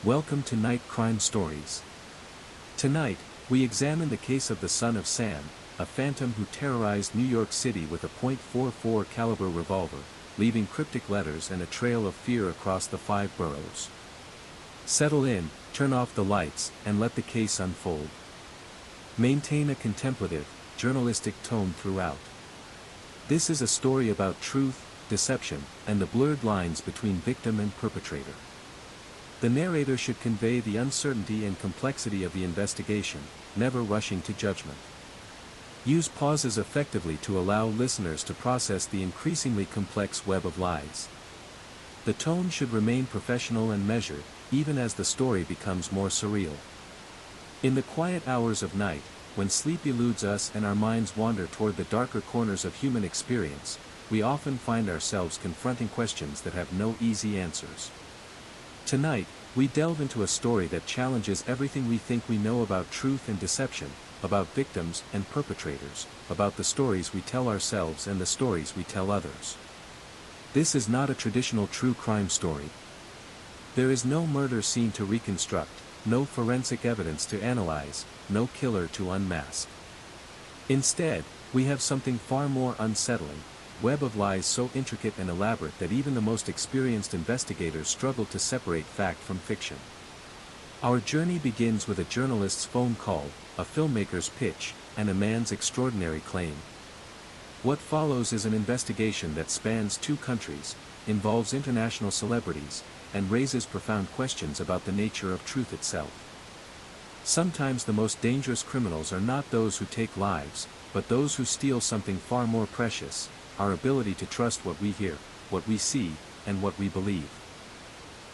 Welcome to Night Crime Stories. Tonight, we examine the case of the son of Sam, a phantom who terrorized New York City with a .44 caliber revolver, leaving cryptic letters and a trail of fear across the 5 boroughs. Settle in, turn off the lights, and let the case unfold. Maintain a contemplative, journalistic tone throughout. This is a story about truth, deception, and the blurred lines between victim and perpetrator. The narrator should convey the uncertainty and complexity of the investigation, never rushing to judgment. Use pauses effectively to allow listeners to process the increasingly complex web of lies. The tone should remain professional and measured, even as the story becomes more surreal. In the quiet hours of night, when sleep eludes us and our minds wander toward the darker corners of human experience, we often find ourselves confronting questions that have no easy answers. Tonight, we delve into a story that challenges everything we think we know about truth and deception, about victims and perpetrators, about the stories we tell ourselves and the stories we tell others. This is not a traditional true crime story. There is no murder scene to reconstruct, no forensic evidence to analyze, no killer to unmask. Instead, we have something far more unsettling, web of lies so intricate and elaborate that even the most experienced investigators struggle to separate fact from fiction. Our journey begins with a journalist's phone call, a filmmaker's pitch, and a man's extraordinary claim. What follows is an investigation that spans 2 countries, involves international celebrities, and raises profound questions about the nature of truth itself. Sometimes the most dangerous criminals are not those who take lives, but those who steal something far more precious: our ability to trust what we hear, what we see, and what we believe.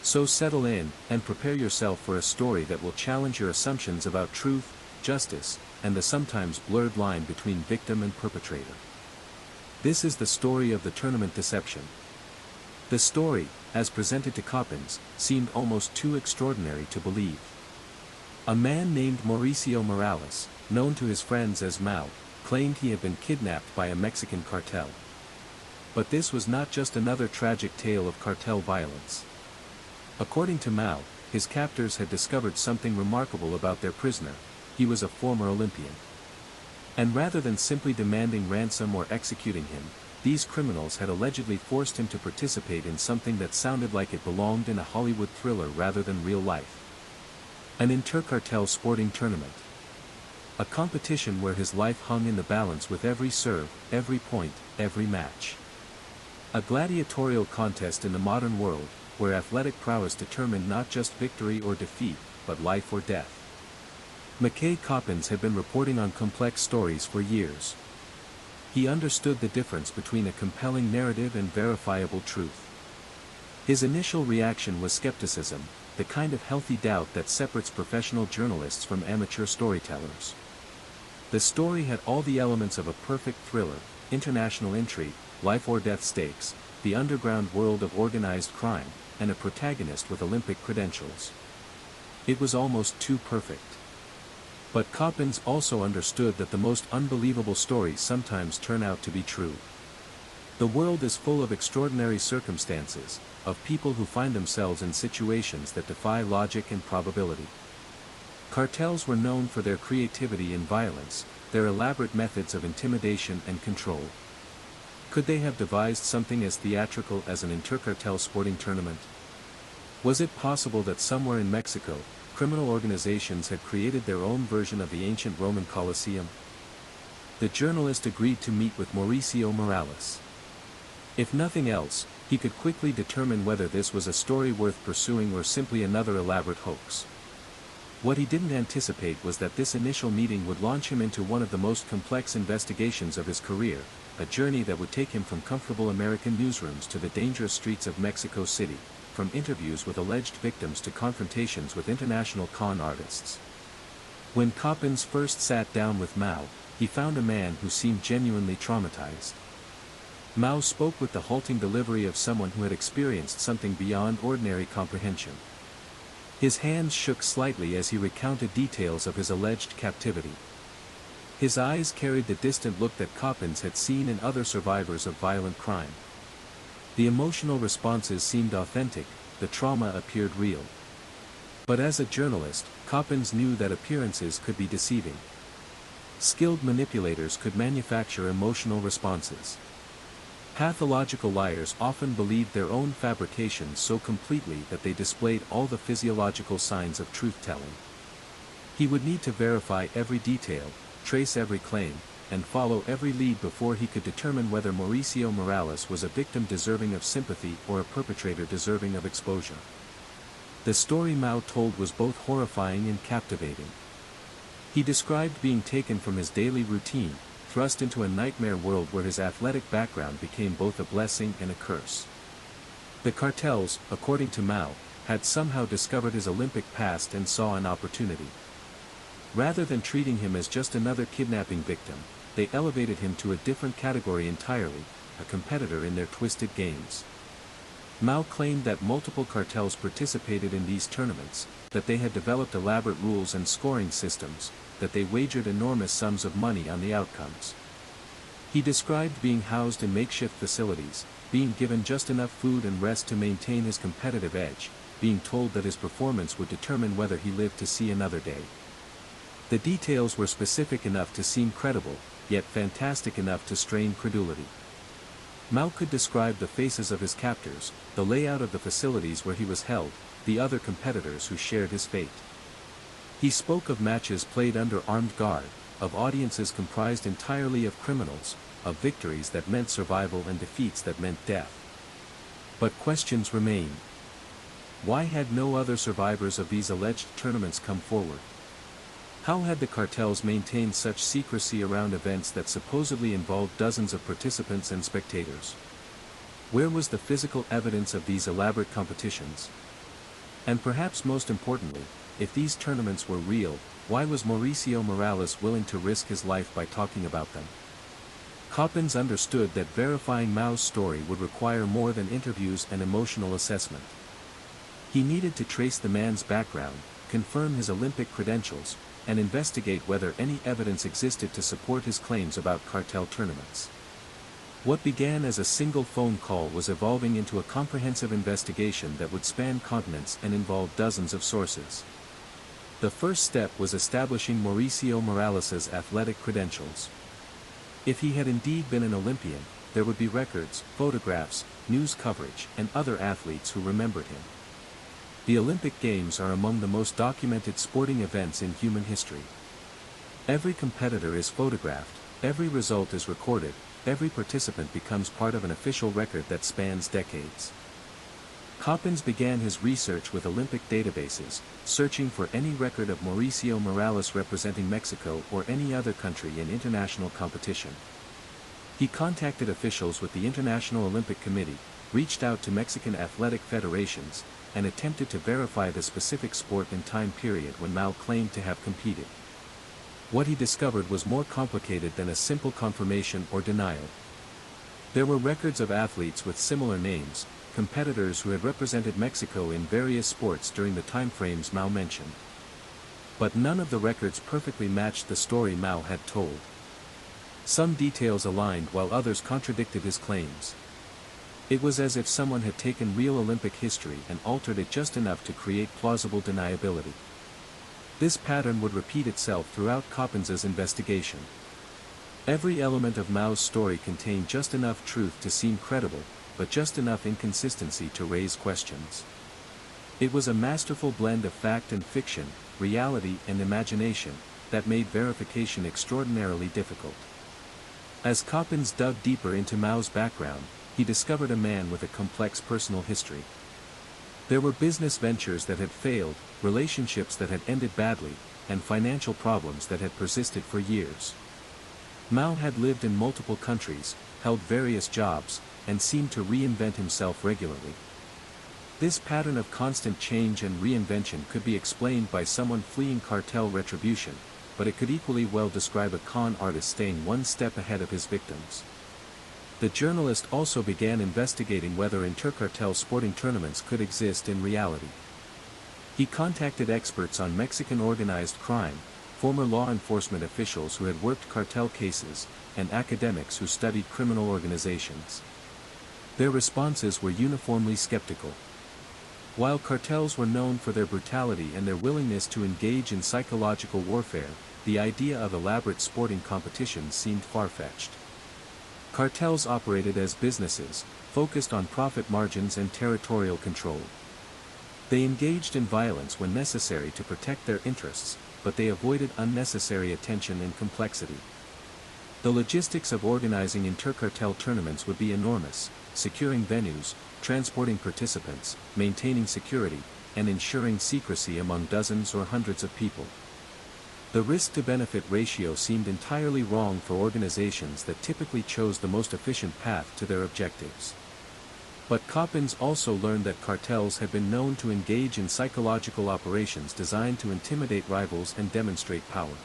So settle in, and prepare yourself for a story that will challenge your assumptions about truth, justice, and the sometimes blurred line between victim and perpetrator. This is the story of the tournament deception. The story, as presented to Coppins, seemed almost too extraordinary to believe. A man named Mauricio Morales, known to his friends as Mao, claimed he had been kidnapped by a Mexican cartel. But this was not just another tragic tale of cartel violence. According to Mao, his captors had discovered something remarkable about their prisoner: he was a former Olympian. And rather than simply demanding ransom or executing him, these criminals had allegedly forced him to participate in something that sounded like it belonged in a Hollywood thriller rather than real life. An intercartel sporting tournament. A competition where his life hung in the balance with every serve, every point, every match. A gladiatorial contest in the modern world, where athletic prowess determined not just victory or defeat, but life or death. McKay Coppins had been reporting on complex stories for years. He understood the difference between a compelling narrative and verifiable truth. His initial reaction was skepticism, the kind of healthy doubt that separates professional journalists from amateur storytellers. The story had all the elements of a perfect thriller: international intrigue, life-or-death stakes, the underground world of organized crime, and a protagonist with Olympic credentials. It was almost too perfect. But Coppins also understood that the most unbelievable stories sometimes turn out to be true. The world is full of extraordinary circumstances, of people who find themselves in situations that defy logic and probability. Cartels were known for their creativity and violence, their elaborate methods of intimidation and control. Could they have devised something as theatrical as an intercartel sporting tournament? Was it possible that somewhere in Mexico, criminal organizations had created their own version of the ancient Roman Colosseum? The journalist agreed to meet with Mauricio Morales. If nothing else, he could quickly determine whether this was a story worth pursuing or simply another elaborate hoax. What he didn't anticipate was that this initial meeting would launch him into one of the most complex investigations of his career, a journey that would take him from comfortable American newsrooms to the dangerous streets of Mexico City, from interviews with alleged victims to confrontations with international con artists. When Coppins first sat down with Mao, he found a man who seemed genuinely traumatized. Mao spoke with the halting delivery of someone who had experienced something beyond ordinary comprehension. His hands shook slightly as he recounted details of his alleged captivity. His eyes carried the distant look that Coppins had seen in other survivors of violent crime. The emotional responses seemed authentic, the trauma appeared real. But as a journalist, Coppens knew that appearances could be deceiving. Skilled manipulators could manufacture emotional responses. Pathological liars often believed their own fabrications so completely that they displayed all the physiological signs of truth-telling. He would need to verify every detail, trace every claim, and follow every lead before he could determine whether Mauricio Morales was a victim deserving of sympathy or a perpetrator deserving of exposure. The story Mao told was both horrifying and captivating. He described being taken from his daily routine, thrust into a nightmare world where his athletic background became both a blessing and a curse. The cartels, according to Mao, had somehow discovered his Olympic past and saw an opportunity. Rather than treating him as just another kidnapping victim, they elevated him to a different category entirely, a competitor in their twisted games. Mao claimed that multiple cartels participated in these tournaments, that they had developed elaborate rules and scoring systems, that they wagered enormous sums of money on the outcomes. He described being housed in makeshift facilities, being given just enough food and rest to maintain his competitive edge, being told that his performance would determine whether he lived to see another day. The details were specific enough to seem credible, yet fantastic enough to strain credulity. Mao could describe the faces of his captors, the layout of the facilities where he was held, the other competitors who shared his fate. He spoke of matches played under armed guard, of audiences comprised entirely of criminals, of victories that meant survival and defeats that meant death. But questions remain. Why had no other survivors of these alleged tournaments come forward? How had the cartels maintained such secrecy around events that supposedly involved dozens of participants and spectators? Where was the physical evidence of these elaborate competitions? And perhaps most importantly, if these tournaments were real, why was Mauricio Morales willing to risk his life by talking about them? Coppens understood that verifying Mao's story would require more than interviews and emotional assessment. He needed to trace the man's background, confirm his Olympic credentials, and investigate whether any evidence existed to support his claims about cartel tournaments. What began as a single phone call was evolving into a comprehensive investigation that would span continents and involve dozens of sources. The first step was establishing Mauricio Morales's athletic credentials. If he had indeed been an Olympian, there would be records, photographs, news coverage, and other athletes who remembered him. The Olympic Games are among the most documented sporting events in human history. Every competitor is photographed, every result is recorded, every participant becomes part of an official record that spans decades. Coppens began his research with Olympic databases, searching for any record of Mauricio Morales representing Mexico or any other country in international competition. He contacted officials with the International Olympic Committee, reached out to Mexican athletic federations, and attempted to verify the specific sport and time period when Mao claimed to have competed. What he discovered was more complicated than a simple confirmation or denial. There were records of athletes with similar names, competitors who had represented Mexico in various sports during the timeframes Mao mentioned. But none of the records perfectly matched the story Mao had told. Some details aligned while others contradicted his claims. It was as if someone had taken real Olympic history and altered it just enough to create plausible deniability. This pattern would repeat itself throughout Coppens's investigation. Every element of Mao's story contained just enough truth to seem credible, but just enough inconsistency to raise questions. It was a masterful blend of fact and fiction, reality and imagination, that made verification extraordinarily difficult. As Coppens dug deeper into Mao's background, he discovered a man with a complex personal history. There were business ventures that had failed, relationships that had ended badly, and financial problems that had persisted for years. Mao had lived in multiple countries, held various jobs, and seemed to reinvent himself regularly. This pattern of constant change and reinvention could be explained by someone fleeing cartel retribution, but it could equally well describe a con artist staying one step ahead of his victims. The journalist also began investigating whether intercartel sporting tournaments could exist in reality. He contacted experts on Mexican organized crime, former law enforcement officials who had worked cartel cases, and academics who studied criminal organizations. Their responses were uniformly skeptical. While cartels were known for their brutality and their willingness to engage in psychological warfare, the idea of elaborate sporting competitions seemed far-fetched. Cartels operated as businesses, focused on profit margins and territorial control. They engaged in violence when necessary to protect their interests, but they avoided unnecessary attention and complexity. The logistics of organizing intercartel tournaments would be enormous, securing venues, transporting participants, maintaining security, and ensuring secrecy among dozens or hundreds of people. The risk-to-benefit ratio seemed entirely wrong for organizations that typically chose the most efficient path to their objectives. But Coppens also learned that cartels had been known to engage in psychological operations designed to intimidate rivals and demonstrate power.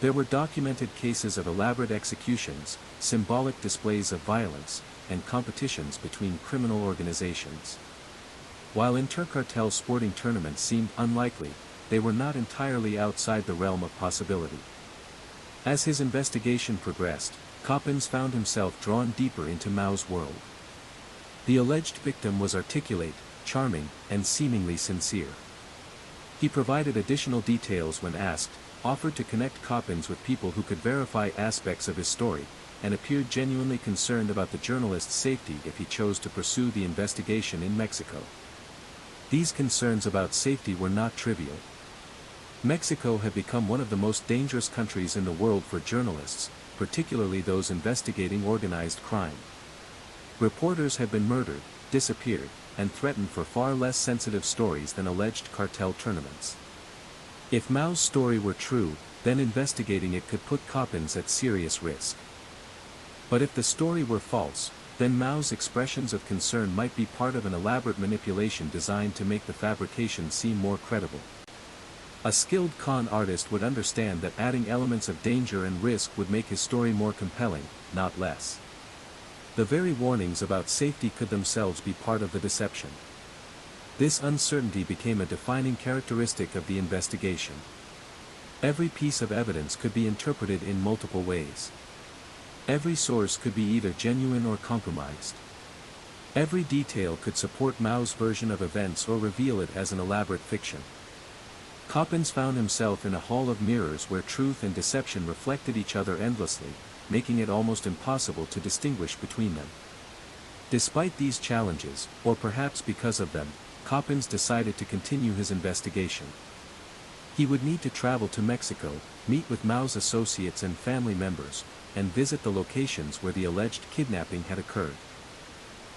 There were documented cases of elaborate executions, symbolic displays of violence, and competitions between criminal organizations. While intercartel sporting tournaments seemed unlikely, they were not entirely outside the realm of possibility. As his investigation progressed, Coppens found himself drawn deeper into Mao's world. The alleged victim was articulate, charming, and seemingly sincere. He provided additional details when asked, offered to connect Coppens with people who could verify aspects of his story, and appeared genuinely concerned about the journalist's safety if he chose to pursue the investigation in Mexico. These concerns about safety were not trivial. Mexico had become one of the most dangerous countries in the world for journalists, particularly those investigating organized crime. Reporters had been murdered, disappeared, and threatened for far less sensitive stories than alleged cartel tournaments. If Mao's story were true, then investigating it could put Coppens at serious risk. But if the story were false, then Mao's expressions of concern might be part of an elaborate manipulation designed to make the fabrication seem more credible. A skilled con artist would understand that adding elements of danger and risk would make his story more compelling, not less. The very warnings about safety could themselves be part of the deception. This uncertainty became a defining characteristic of the investigation. Every piece of evidence could be interpreted in multiple ways. Every source could be either genuine or compromised. Every detail could support Mao's version of events or reveal it as an elaborate fiction. Coppens found himself in a hall of mirrors where truth and deception reflected each other endlessly, making it almost impossible to distinguish between them. Despite these challenges, or perhaps because of them, Coppens decided to continue his investigation. He would need to travel to Mexico, meet with Mao's associates and family members, and visit the locations where the alleged kidnapping had occurred.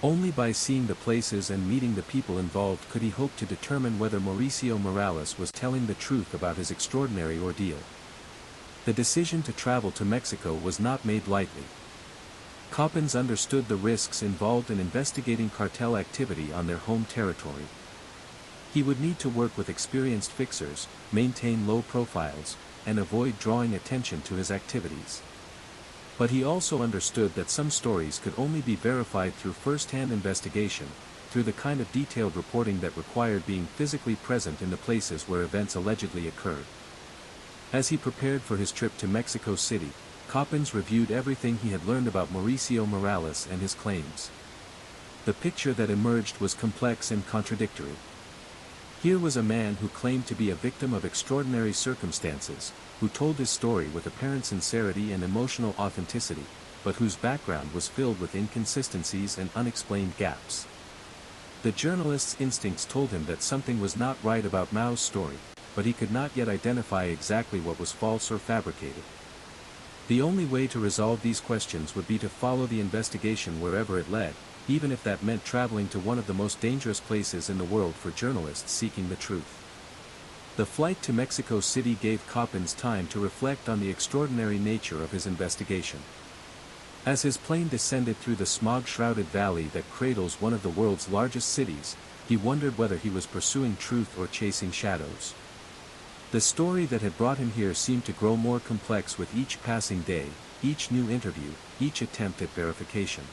Only by seeing the places and meeting the people involved could he hope to determine whether Mauricio Morales was telling the truth about his extraordinary ordeal. The decision to travel to Mexico was not made lightly. Coppens understood the risks involved in investigating cartel activity on their home territory. He would need to work with experienced fixers, maintain low profiles, and avoid drawing attention to his activities. But he also understood that some stories could only be verified through first-hand investigation, through the kind of detailed reporting that required being physically present in the places where events allegedly occurred. As he prepared for his trip to Mexico City, Coppens reviewed everything he had learned about Mauricio Morales and his claims. The picture that emerged was complex and contradictory. Here was a man who claimed to be a victim of extraordinary circumstances, who told his story with apparent sincerity and emotional authenticity, but whose background was filled with inconsistencies and unexplained gaps. The journalist's instincts told him that something was not right about Mao's story, but he could not yet identify exactly what was false or fabricated. The only way to resolve these questions would be to follow the investigation wherever it led, even if that meant traveling to one of the most dangerous places in the world for journalists seeking the truth. The flight to Mexico City gave Coppens time to reflect on the extraordinary nature of his investigation. As his plane descended through the smog-shrouded valley that cradles one of the world's largest cities, he wondered whether he was pursuing truth or chasing shadows. The story that had brought him here seemed to grow more complex with each passing day, each new interview, each attempt at verification.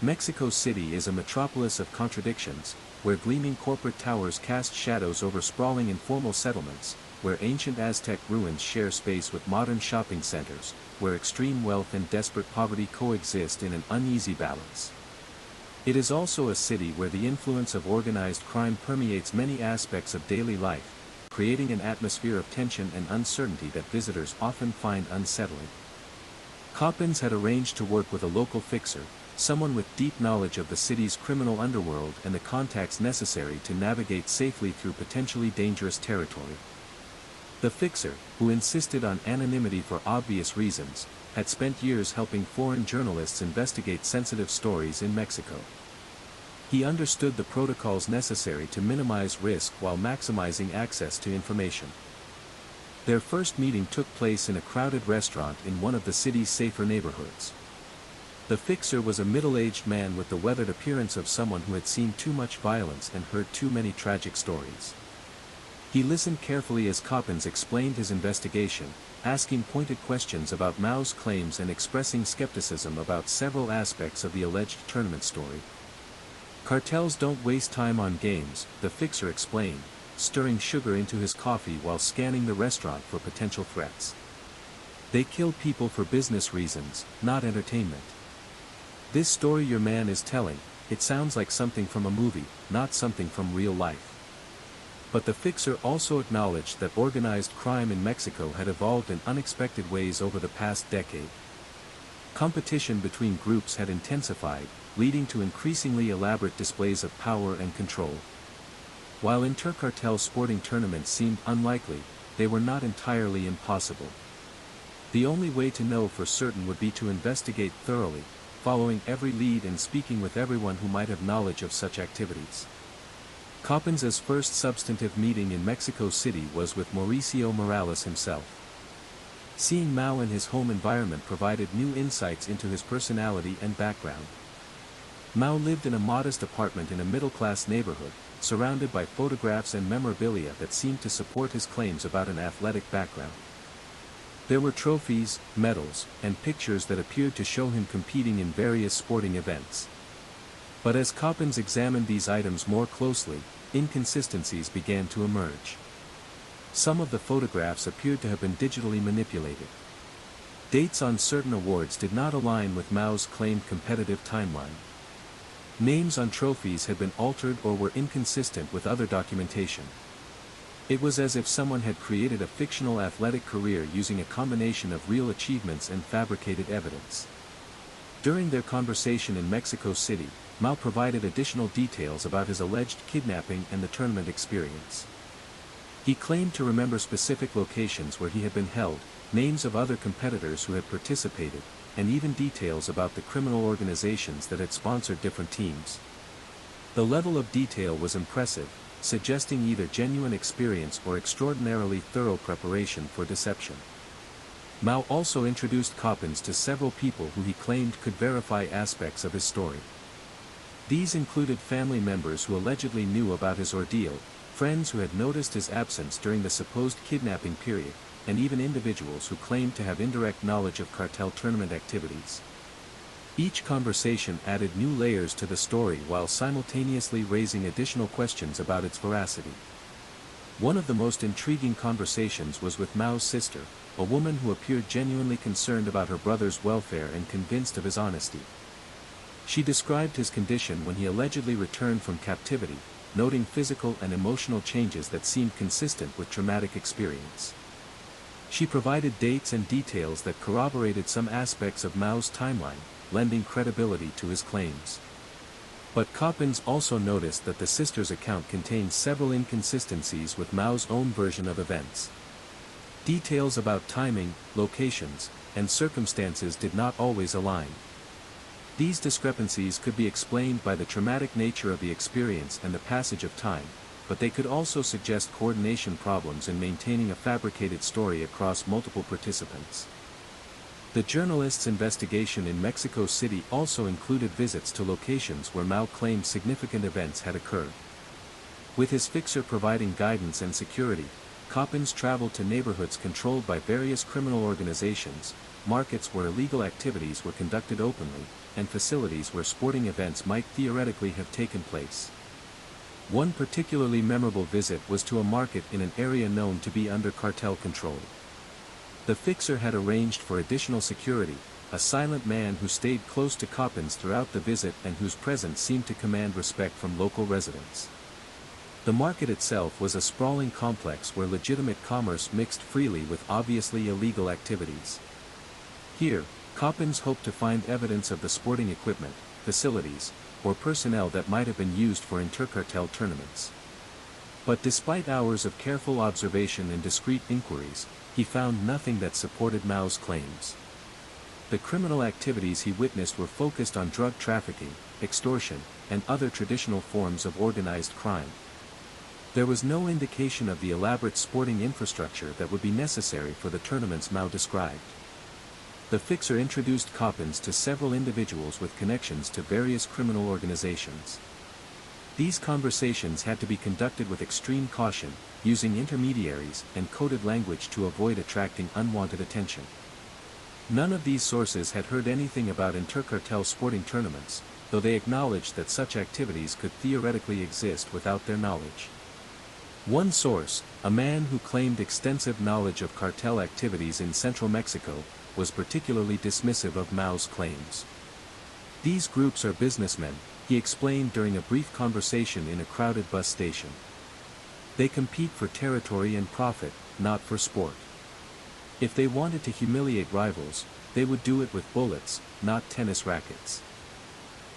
Mexico City is a metropolis of contradictions, where gleaming corporate towers cast shadows over sprawling informal settlements, where ancient Aztec ruins share space with modern shopping centers, where extreme wealth and desperate poverty coexist in an uneasy balance. It is also a city where the influence of organized crime permeates many aspects of daily life, creating an atmosphere of tension and uncertainty that visitors often find unsettling. Coppins had arranged to work with a local fixer, someone with deep knowledge of the city's criminal underworld and the contacts necessary to navigate safely through potentially dangerous territory. The fixer, who insisted on anonymity for obvious reasons, had spent years helping foreign journalists investigate sensitive stories in Mexico. He understood the protocols necessary to minimize risk while maximizing access to information. Their first meeting took place in a crowded restaurant in one of the city's safer neighborhoods. The fixer was a middle-aged man with the weathered appearance of someone who had seen too much violence and heard too many tragic stories. He listened carefully as Coppins explained his investigation, asking pointed questions about Mao's claims and expressing skepticism about several aspects of the alleged tournament story. "Cartels don't waste time on games," the fixer explained, stirring sugar into his coffee while scanning the restaurant for potential threats. "They kill people for business reasons, not entertainment. This story your man is telling, it sounds like something from a movie, not something from real life." But the fixer also acknowledged that organized crime in Mexico had evolved in unexpected ways over the past decade. Competition between groups had intensified, leading to increasingly elaborate displays of power and control. While intercartel sporting tournaments seemed unlikely, they were not entirely impossible. The only way to know for certain would be to investigate thoroughly, following every lead and speaking with everyone who might have knowledge of such activities. Coppins' first substantive meeting in Mexico City was with Mauricio Morales himself. Seeing Mao in his home environment provided new insights into his personality and background. Mao lived in a modest apartment in a middle-class neighborhood, surrounded by photographs and memorabilia that seemed to support his claims about an athletic background. There were trophies, medals, and pictures that appeared to show him competing in various sporting events. But as Coppins examined these items more closely, inconsistencies began to emerge. Some of the photographs appeared to have been digitally manipulated. Dates on certain awards did not align with Mao's claimed competitive timeline. Names on trophies had been altered or were inconsistent with other documentation. It was as if someone had created a fictional athletic career using a combination of real achievements and fabricated evidence. During their conversation in Mexico City, Mao provided additional details about his alleged kidnapping and the tournament experience. He claimed to remember specific locations where he had been held, names of other competitors who had participated, and even details about the criminal organizations that had sponsored different teams. The level of detail was impressive, suggesting either genuine experience or extraordinarily thorough preparation for deception. Mao also introduced Coppins to several people who he claimed could verify aspects of his story. These included family members who allegedly knew about his ordeal, friends who had noticed his absence during the supposed kidnapping period, and even individuals who claimed to have indirect knowledge of cartel tournament activities. Each conversation added new layers to the story while simultaneously raising additional questions about its veracity. One of the most intriguing conversations was with Mao's sister, a woman who appeared genuinely concerned about her brother's welfare and convinced of his honesty. She described his condition when he allegedly returned from captivity, noting physical and emotional changes that seemed consistent with traumatic experience. She provided dates and details that corroborated some aspects of Mao's timeline, lending credibility to his claims. But Coppins also noticed that the sister's account contained several inconsistencies with Mao's own version of events. Details about timing, locations, and circumstances did not always align. These discrepancies could be explained by the traumatic nature of the experience and the passage of time, but they could also suggest coordination problems in maintaining a fabricated story across multiple participants. The journalist's investigation in Mexico City also included visits to locations where Mao claimed significant events had occurred. With his fixer providing guidance and security, Coppins traveled to neighborhoods controlled by various criminal organizations, markets where illegal activities were conducted openly, and facilities where sporting events might theoretically have taken place. One particularly memorable visit was to a market in an area known to be under cartel control. The fixer had arranged for additional security, a silent man who stayed close to Coppins throughout the visit and whose presence seemed to command respect from local residents. The market itself was a sprawling complex where legitimate commerce mixed freely with obviously illegal activities. Here, Coppins hoped to find evidence of the sporting equipment, facilities, or personnel that might have been used for intercartel tournaments. But despite hours of careful observation and discreet inquiries, he found nothing that supported Mao's claims. The criminal activities he witnessed were focused on drug trafficking, extortion, and other traditional forms of organized crime. There was no indication of the elaborate sporting infrastructure that would be necessary for the tournaments Mao described. The fixer introduced Coppins to several individuals with connections to various criminal organizations. These conversations had to be conducted with extreme caution, using intermediaries and coded language to avoid attracting unwanted attention. None of these sources had heard anything about intercartel sporting tournaments, though they acknowledged that such activities could theoretically exist without their knowledge. One source, a man who claimed extensive knowledge of cartel activities in central Mexico, was particularly dismissive of Mao's claims. These groups are businessmen, he explained during a brief conversation in a crowded bus station. They compete for territory and profit, not for sport. If they wanted to humiliate rivals, they would do it with bullets, not tennis rackets.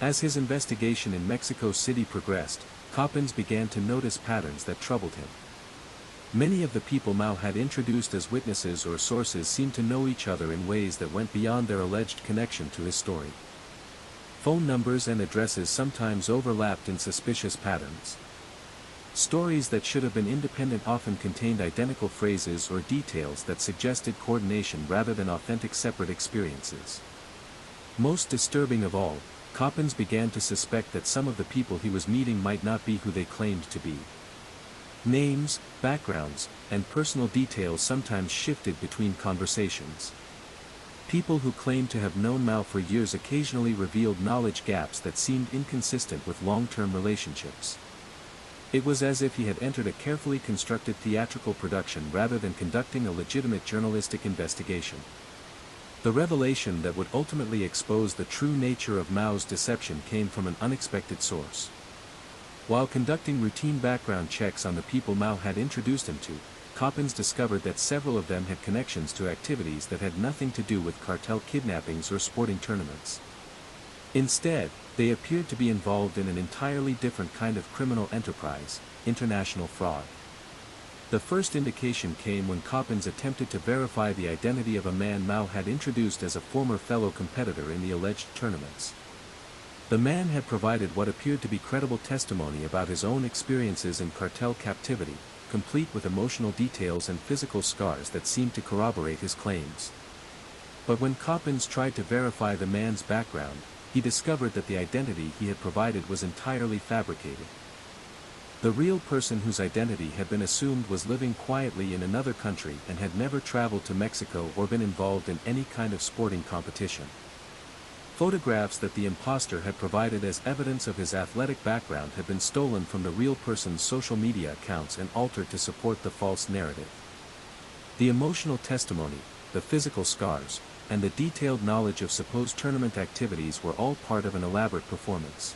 As his investigation in Mexico City progressed, Coppins began to notice patterns that troubled him. Many of the people Mao had introduced as witnesses or sources seemed to know each other in ways that went beyond their alleged connection to his story. Phone numbers and addresses sometimes overlapped in suspicious patterns. Stories that should have been independent often contained identical phrases or details that suggested coordination rather than authentic separate experiences. Most disturbing of all, Coppins began to suspect that some of the people he was meeting might not be who they claimed to be. Names, backgrounds, and personal details sometimes shifted between conversations. People who claimed to have known Mao for years occasionally revealed knowledge gaps that seemed inconsistent with long-term relationships. It was as if he had entered a carefully constructed theatrical production rather than conducting a legitimate journalistic investigation. The revelation that would ultimately expose the true nature of Mao's deception came from an unexpected source. While conducting routine background checks on the people Mao had introduced him to, Coppins discovered that several of them had connections to activities that had nothing to do with cartel kidnappings or sporting tournaments. Instead, they appeared to be involved in an entirely different kind of criminal enterprise, international fraud. The first indication came when Coppins attempted to verify the identity of a man Mao had introduced as a former fellow competitor in the alleged tournaments. The man had provided what appeared to be credible testimony about his own experiences in cartel captivity, complete with emotional details and physical scars that seemed to corroborate his claims. But when Coppins tried to verify the man's background, he discovered that the identity he had provided was entirely fabricated. The real person whose identity had been assumed was living quietly in another country and had never traveled to Mexico or been involved in any kind of sporting competition. Photographs that the imposter had provided as evidence of his athletic background had been stolen from the real person's social media accounts and altered to support the false narrative. The emotional testimony, the physical scars, and the detailed knowledge of supposed tournament activities were all part of an elaborate performance.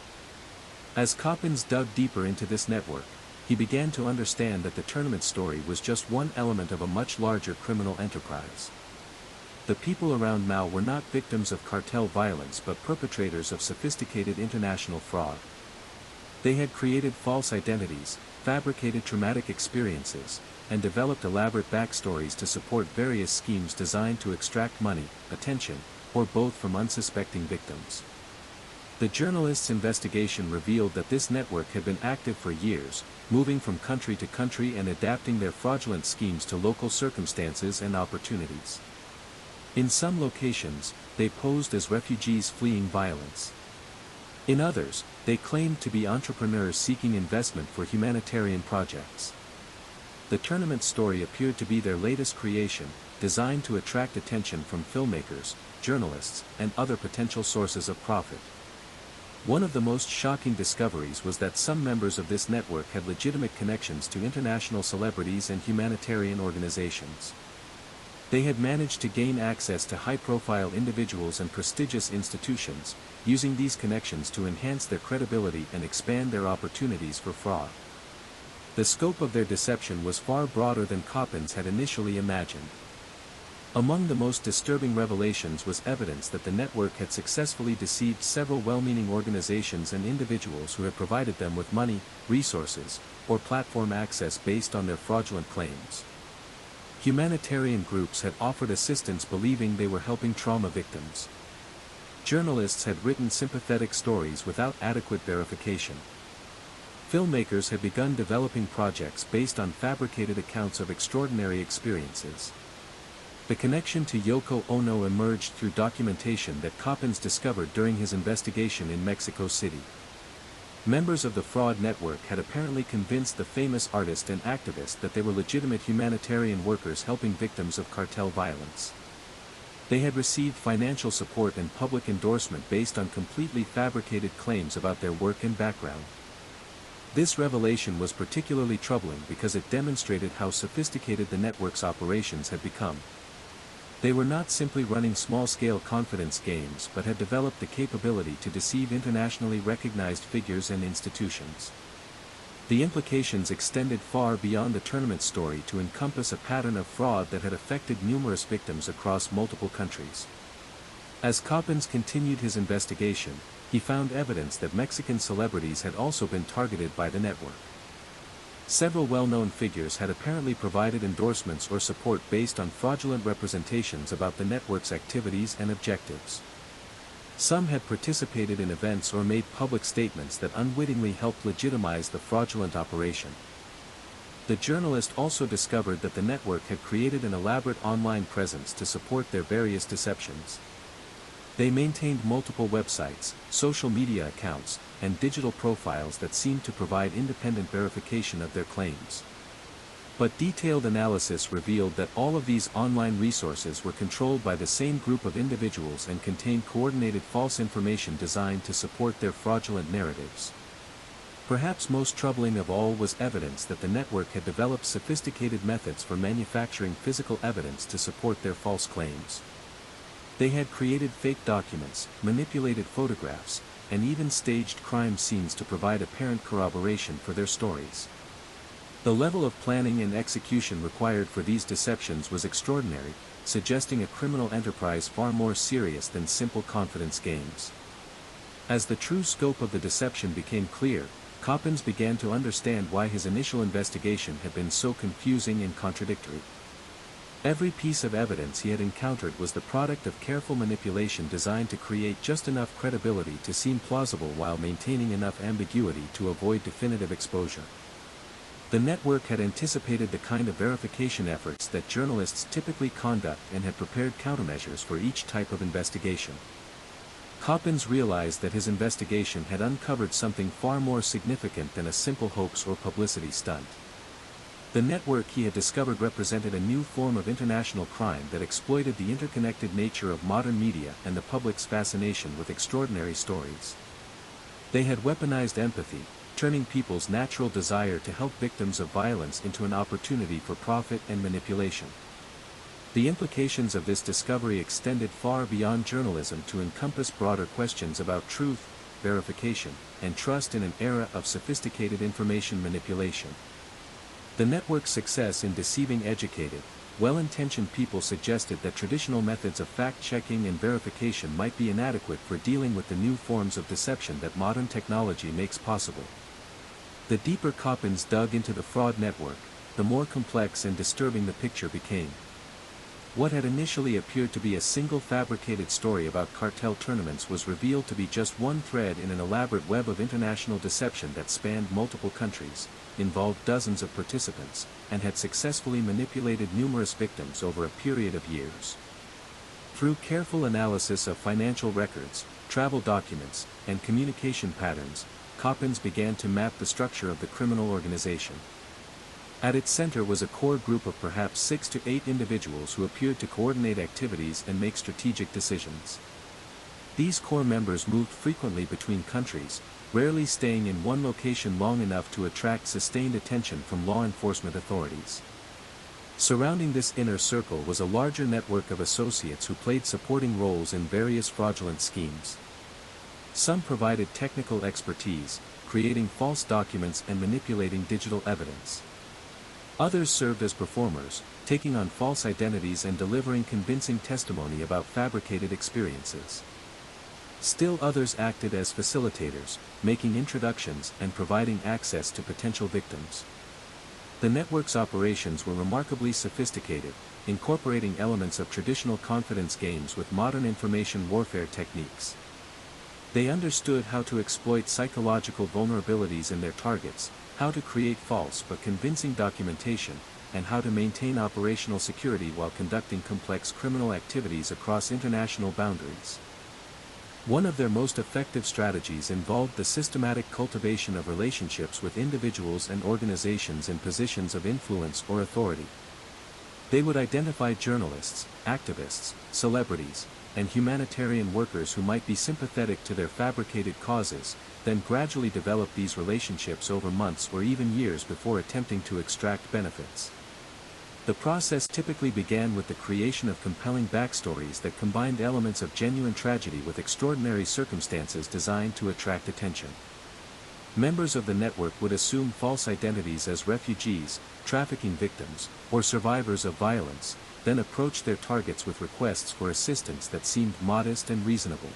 As Coppins dug deeper into this network, he began to understand that the tournament story was just one element of a much larger criminal enterprise. The people around Mao were not victims of cartel violence but perpetrators of sophisticated international fraud. They had created false identities, fabricated traumatic experiences, and developed elaborate backstories to support various schemes designed to extract money, attention, or both from unsuspecting victims. The journalist's investigation revealed that this network had been active for years, moving from country to country and adapting their fraudulent schemes to local circumstances and opportunities. In some locations, they posed as refugees fleeing violence. In others, they claimed to be entrepreneurs seeking investment for humanitarian projects. The tournament story appeared to be their latest creation, designed to attract attention from filmmakers, journalists, and other potential sources of profit. One of the most shocking discoveries was that some members of this network had legitimate connections to international celebrities and humanitarian organizations. They had managed to gain access to high-profile individuals and prestigious institutions, using these connections to enhance their credibility and expand their opportunities for fraud. The scope of their deception was far broader than Coppens had initially imagined. Among the most disturbing revelations was evidence that the network had successfully deceived several well-meaning organizations and individuals who had provided them with money, resources, or platform access based on their fraudulent claims. Humanitarian groups had offered assistance believing they were helping trauma victims. Journalists had written sympathetic stories without adequate verification. Filmmakers had begun developing projects based on fabricated accounts of extraordinary experiences. The connection to Yoko Ono emerged through documentation that Coppens discovered during his investigation in Mexico City. Members of the fraud network had apparently convinced the famous artist and activist that they were legitimate humanitarian workers helping victims of cartel violence. They had received financial support and public endorsement based on completely fabricated claims about their work and background. This revelation was particularly troubling because it demonstrated how sophisticated the network's operations had become. They were not simply running small-scale confidence games but had developed the capability to deceive internationally recognized figures and institutions. The implications extended far beyond the tournament story to encompass a pattern of fraud that had affected numerous victims across multiple countries. As Coppens continued his investigation, he found evidence that Mexican celebrities had also been targeted by the network. Several well-known figures had apparently provided endorsements or support based on fraudulent representations about the network's activities and objectives. Some had participated in events or made public statements that unwittingly helped legitimize the fraudulent operation. The journalist also discovered that the network had created an elaborate online presence to support their various deceptions. They maintained multiple websites, social media accounts, and digital profiles that seemed to provide independent verification of their claims. But detailed analysis revealed that all of these online resources were controlled by the same group of individuals and contained coordinated false information designed to support their fraudulent narratives. Perhaps most troubling of all was evidence that the network had developed sophisticated methods for manufacturing physical evidence to support their false claims. They had created fake documents, manipulated photographs, and even staged crime scenes to provide apparent corroboration for their stories. The level of planning and execution required for these deceptions was extraordinary, suggesting a criminal enterprise far more serious than simple confidence games. As the true scope of the deception became clear, Coppens began to understand why his initial investigation had been so confusing and contradictory. Every piece of evidence he had encountered was the product of careful manipulation designed to create just enough credibility to seem plausible while maintaining enough ambiguity to avoid definitive exposure. The network had anticipated the kind of verification efforts that journalists typically conduct and had prepared countermeasures for each type of investigation. Coppens realized that his investigation had uncovered something far more significant than a simple hoax or publicity stunt. The network he had discovered represented a new form of international crime that exploited the interconnected nature of modern media and the public's fascination with extraordinary stories. They had weaponized empathy, turning people's natural desire to help victims of violence into an opportunity for profit and manipulation. The implications of this discovery extended far beyond journalism to encompass broader questions about truth, verification, and trust in an era of sophisticated information manipulation. The network's success in deceiving educated, well-intentioned people suggested that traditional methods of fact-checking and verification might be inadequate for dealing with the new forms of deception that modern technology makes possible. The deeper Coppens dug into the fraud network, the more complex and disturbing the picture became. What had initially appeared to be a single fabricated story about cartel tournaments was revealed to be just one thread in an elaborate web of international deception that spanned multiple countries, involved dozens of participants, and had successfully manipulated numerous victims over a period of years. Through careful analysis of financial records, travel documents, and communication patterns, Coppens began to map the structure of the criminal organization. At its center was a core group of perhaps 6 to 8 individuals who appeared to coordinate activities and make strategic decisions. These core members moved frequently between countries, rarely staying in one location long enough to attract sustained attention from law enforcement authorities. Surrounding this inner circle was a larger network of associates who played supporting roles in various fraudulent schemes. Some provided technical expertise, creating false documents and manipulating digital evidence. Others served as performers, taking on false identities and delivering convincing testimony about fabricated experiences. Still others acted as facilitators, making introductions and providing access to potential victims. The network's operations were remarkably sophisticated, incorporating elements of traditional confidence games with modern information warfare techniques. They understood how to exploit psychological vulnerabilities in their targets, how to create false but convincing documentation, and how to maintain operational security while conducting complex criminal activities across international boundaries. One of their most effective strategies involved the systematic cultivation of relationships with individuals and organizations in positions of influence or authority. They would identify journalists, activists, celebrities, and humanitarian workers who might be sympathetic to their fabricated causes, then gradually develop these relationships over months or even years before attempting to extract benefits. The process typically began with the creation of compelling backstories that combined elements of genuine tragedy with extraordinary circumstances designed to attract attention. Members of the network would assume false identities as refugees, trafficking victims, or survivors of violence, then approach their targets with requests for assistance that seemed modest and reasonable.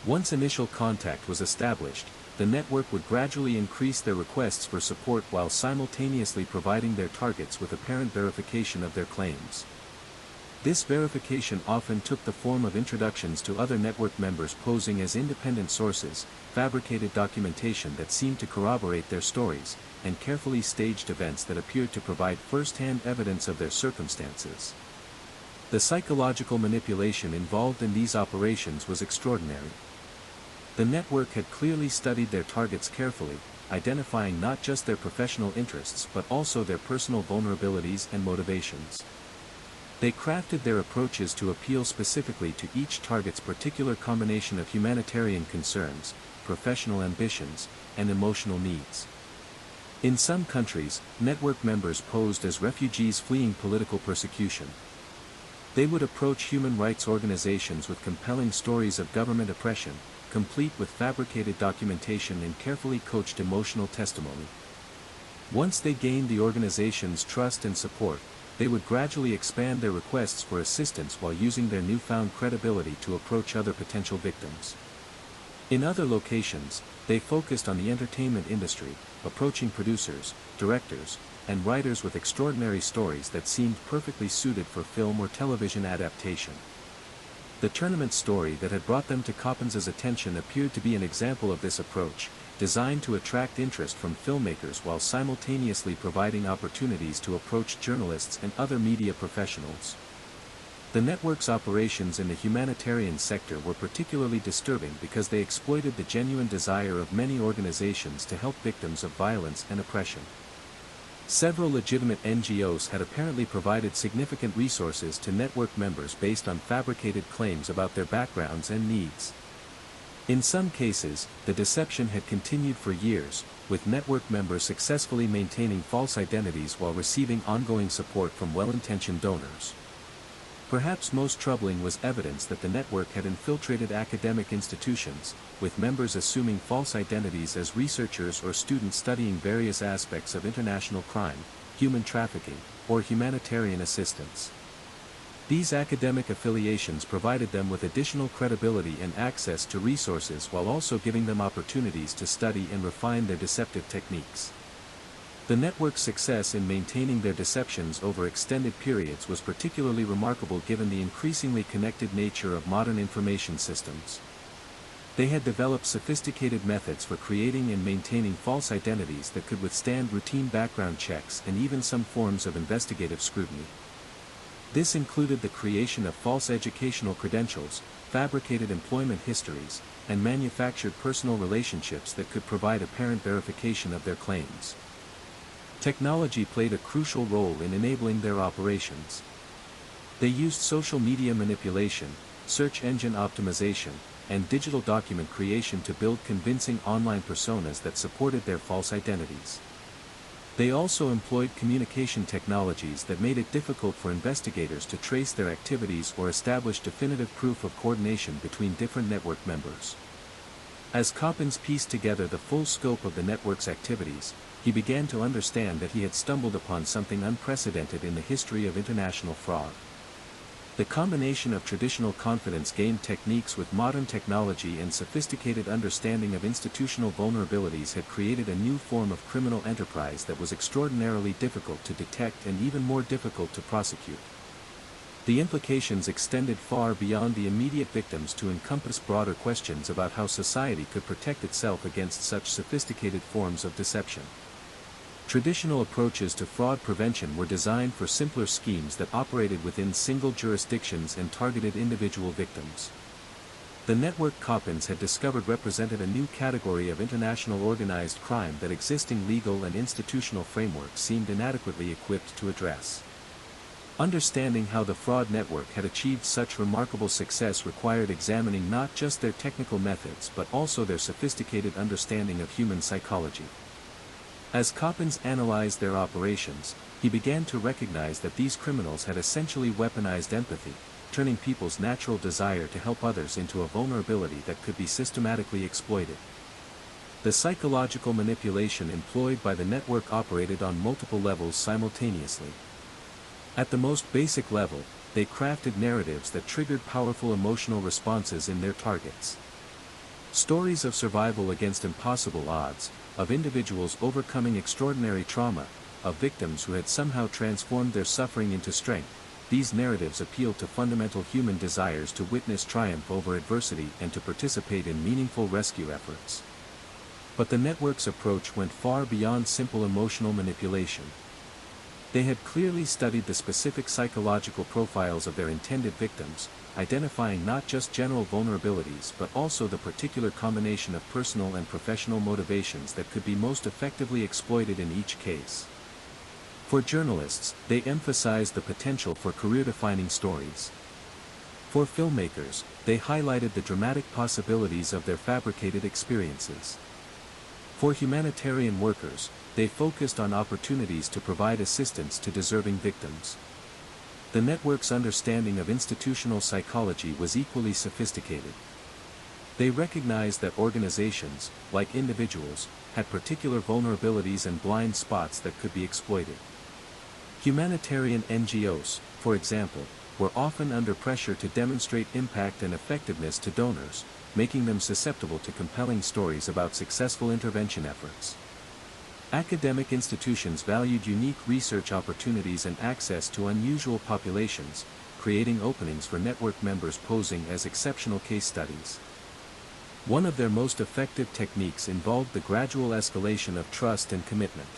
Once initial contact was established, the network would gradually increase their requests for support while simultaneously providing their targets with apparent verification of their claims. This verification often took the form of introductions to other network members posing as independent sources, fabricated documentation that seemed to corroborate their stories, and carefully staged events that appeared to provide first-hand evidence of their circumstances. The psychological manipulation involved in these operations was extraordinary. The network had clearly studied their targets carefully, identifying not just their professional interests but also their personal vulnerabilities and motivations. They crafted their approaches to appeal specifically to each target's particular combination of humanitarian concerns, professional ambitions, and emotional needs. In some countries, network members posed as refugees fleeing political persecution. They would approach human rights organizations with compelling stories of government oppression, complete with fabricated documentation and carefully coached emotional testimony. Once they gained the organization's trust and support, they would gradually expand their requests for assistance while using their newfound credibility to approach other potential victims. In other locations, they focused on the entertainment industry, approaching producers, directors, and writers with extraordinary stories that seemed perfectly suited for film or television adaptation. The tournament story that had brought them to Coppens's attention appeared to be an example of this approach, designed to attract interest from filmmakers while simultaneously providing opportunities to approach journalists and other media professionals. The network's operations in the humanitarian sector were particularly disturbing because they exploited the genuine desire of many organizations to help victims of violence and oppression. Several legitimate NGOs had apparently provided significant resources to network members based on fabricated claims about their backgrounds and needs. In some cases, the deception had continued for years, with network members successfully maintaining false identities while receiving ongoing support from well-intentioned donors. Perhaps most troubling was evidence that the network had infiltrated academic institutions, with members assuming false identities as researchers or students studying various aspects of international crime, human trafficking, or humanitarian assistance. These academic affiliations provided them with additional credibility and access to resources while also giving them opportunities to study and refine their deceptive techniques. The network's success in maintaining their deceptions over extended periods was particularly remarkable given the increasingly connected nature of modern information systems. They had developed sophisticated methods for creating and maintaining false identities that could withstand routine background checks and even some forms of investigative scrutiny. This included the creation of false educational credentials, fabricated employment histories, and manufactured personal relationships that could provide apparent verification of their claims. Technology played a crucial role in enabling their operations. They used social media manipulation, search engine optimization, and digital document creation to build convincing online personas that supported their false identities. They also employed communication technologies that made it difficult for investigators to trace their activities or establish definitive proof of coordination between different network members. As Coppens pieced together the full scope of the network's activities, he began to understand that he had stumbled upon something unprecedented in the history of international fraud. The combination of traditional confidence-gained techniques with modern technology and sophisticated understanding of institutional vulnerabilities had created a new form of criminal enterprise that was extraordinarily difficult to detect and even more difficult to prosecute. The implications extended far beyond the immediate victims to encompass broader questions about how society could protect itself against such sophisticated forms of deception. Traditional approaches to fraud prevention were designed for simpler schemes that operated within single jurisdictions and targeted individual victims. The network Coppens had discovered represented a new category of international organized crime that existing legal and institutional frameworks seemed inadequately equipped to address. Understanding how the fraud network had achieved such remarkable success required examining not just their technical methods but also their sophisticated understanding of human psychology. As Coppens analyzed their operations, he began to recognize that these criminals had essentially weaponized empathy, turning people's natural desire to help others into a vulnerability that could be systematically exploited. The psychological manipulation employed by the network operated on multiple levels simultaneously. At the most basic level, they crafted narratives that triggered powerful emotional responses in their targets. Stories of survival against impossible odds, of individuals overcoming extraordinary trauma, of victims who had somehow transformed their suffering into strength, these narratives appealed to fundamental human desires to witness triumph over adversity and to participate in meaningful rescue efforts. But the network's approach went far beyond simple emotional manipulation. They had clearly studied the specific psychological profiles of their intended victims, identifying not just general vulnerabilities but also the particular combination of personal and professional motivations that could be most effectively exploited in each case. For journalists, they emphasized the potential for career-defining stories. For filmmakers, they highlighted the dramatic possibilities of their fabricated experiences. For humanitarian workers, they focused on opportunities to provide assistance to deserving victims. The network's understanding of institutional psychology was equally sophisticated. They recognized that organizations, like individuals, had particular vulnerabilities and blind spots that could be exploited. Humanitarian NGOs, for example, were often under pressure to demonstrate impact and effectiveness to donors, making them susceptible to compelling stories about successful intervention efforts. Academic institutions valued unique research opportunities and access to unusual populations, creating openings for network members posing as exceptional case studies. One of their most effective techniques involved the gradual escalation of trust and commitment.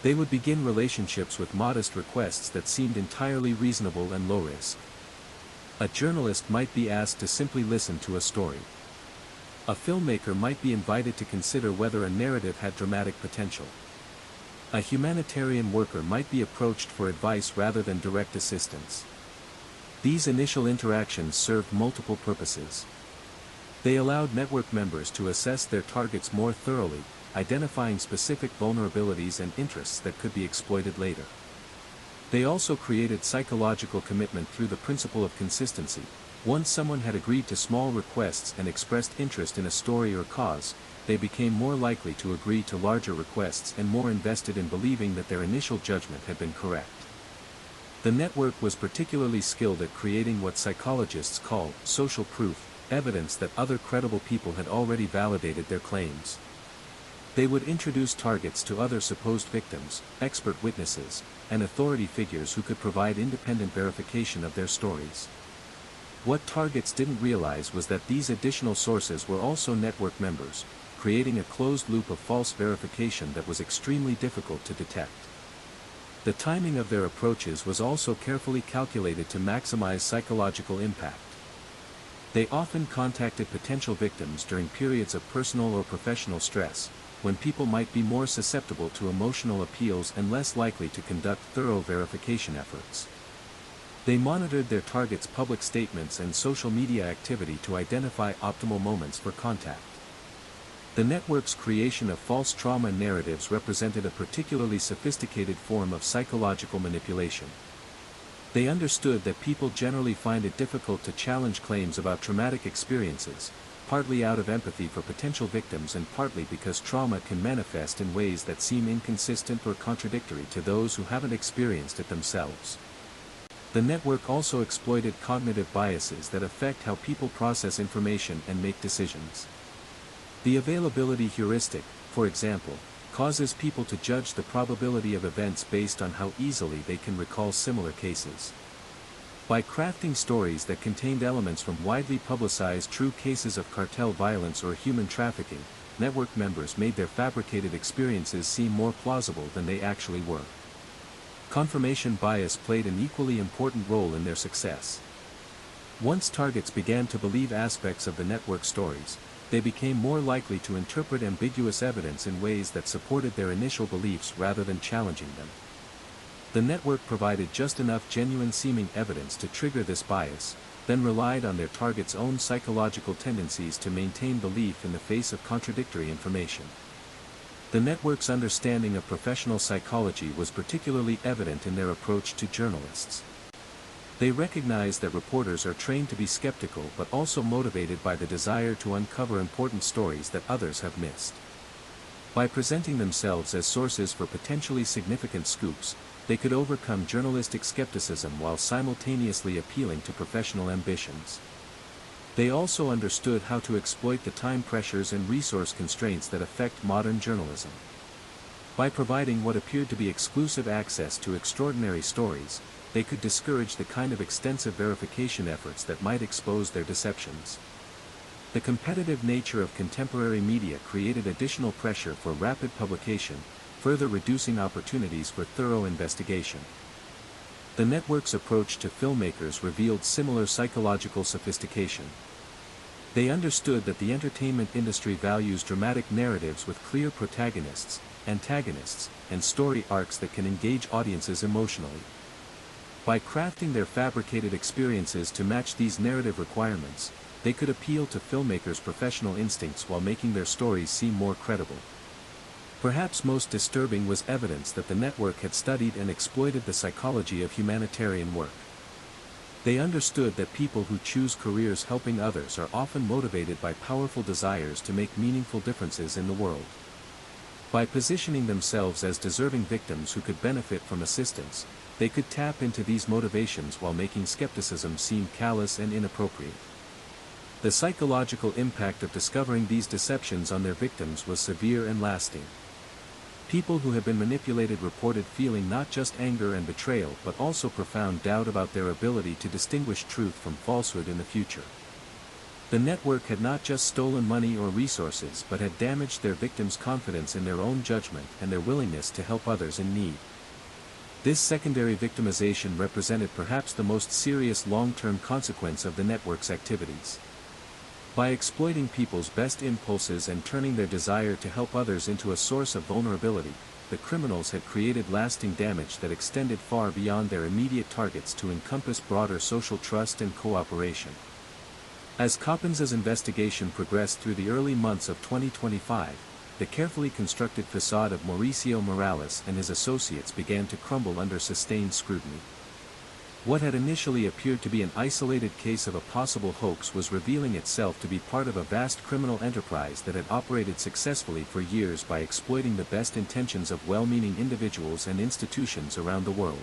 They would begin relationships with modest requests that seemed entirely reasonable and low risk. A journalist might be asked to simply listen to a story. A filmmaker might be invited to consider whether a narrative had dramatic potential. A humanitarian worker might be approached for advice rather than direct assistance. These initial interactions served multiple purposes. They allowed network members to assess their targets more thoroughly, identifying specific vulnerabilities and interests that could be exploited later. They also created psychological commitment through the principle of consistency. Once someone had agreed to small requests and expressed interest in a story or cause, they became more likely to agree to larger requests and more invested in believing that their initial judgment had been correct. The network was particularly skilled at creating what psychologists call social proof, evidence that other credible people had already validated their claims. They would introduce targets to other supposed victims, expert witnesses, and authority figures who could provide independent verification of their stories. What targets didn't realize was that these additional sources were also network members, creating a closed loop of false verification that was extremely difficult to detect. The timing of their approaches was also carefully calculated to maximize psychological impact. They often contacted potential victims during periods of personal or professional stress, when people might be more susceptible to emotional appeals and less likely to conduct thorough verification efforts. They monitored their targets' public statements and social media activity to identify optimal moments for contact. The network's creation of false trauma narratives represented a particularly sophisticated form of psychological manipulation. They understood that people generally find it difficult to challenge claims about traumatic experiences, partly out of empathy for potential victims and partly because trauma can manifest in ways that seem inconsistent or contradictory to those who haven't experienced it themselves. The network also exploited cognitive biases that affect how people process information and make decisions. The availability heuristic, for example, causes people to judge the probability of events based on how easily they can recall similar cases. By crafting stories that contained elements from widely publicized true cases of cartel violence or human trafficking, network members made their fabricated experiences seem more plausible than they actually were. Confirmation bias played an equally important role in their success. Once targets began to believe aspects of the network stories, they became more likely to interpret ambiguous evidence in ways that supported their initial beliefs rather than challenging them. The network provided just enough genuine-seeming evidence to trigger this bias, then relied on their target's own psychological tendencies to maintain belief in the face of contradictory information. The network's understanding of professional psychology was particularly evident in their approach to journalists. They recognized that reporters are trained to be skeptical but also motivated by the desire to uncover important stories that others have missed. By presenting themselves as sources for potentially significant scoops, they could overcome journalistic skepticism while simultaneously appealing to professional ambitions. They also understood how to exploit the time pressures and resource constraints that affect modern journalism. By providing what appeared to be exclusive access to extraordinary stories, they could discourage the kind of extensive verification efforts that might expose their deceptions. The competitive nature of contemporary media created additional pressure for rapid publication, further reducing opportunities for thorough investigation. The network's approach to filmmakers revealed similar psychological sophistication. They understood that the entertainment industry values dramatic narratives with clear protagonists, antagonists, and story arcs that can engage audiences emotionally. By crafting their fabricated experiences to match these narrative requirements, they could appeal to filmmakers' professional instincts while making their stories seem more credible. Perhaps most disturbing was evidence that the network had studied and exploited the psychology of humanitarian work. They understood that people who choose careers helping others are often motivated by powerful desires to make meaningful differences in the world. By positioning themselves as deserving victims who could benefit from assistance, they could tap into these motivations while making skepticism seem callous and inappropriate. The psychological impact of discovering these deceptions on their victims was severe and lasting. People who had been manipulated reported feeling not just anger and betrayal but also profound doubt about their ability to distinguish truth from falsehood in the future. The network had not just stolen money or resources but had damaged their victims' confidence in their own judgment and their willingness to help others in need. This secondary victimization represented perhaps the most serious long-term consequence of the network's activities. By exploiting people's best impulses and turning their desire to help others into a source of vulnerability, the criminals had created lasting damage that extended far beyond their immediate targets to encompass broader social trust and cooperation. As Coppens's investigation progressed through the early months of 2025, the carefully constructed facade of Mauricio Morales and his associates began to crumble under sustained scrutiny. What had initially appeared to be an isolated case of a possible hoax was revealing itself to be part of a vast criminal enterprise that had operated successfully for years by exploiting the best intentions of well-meaning individuals and institutions around the world.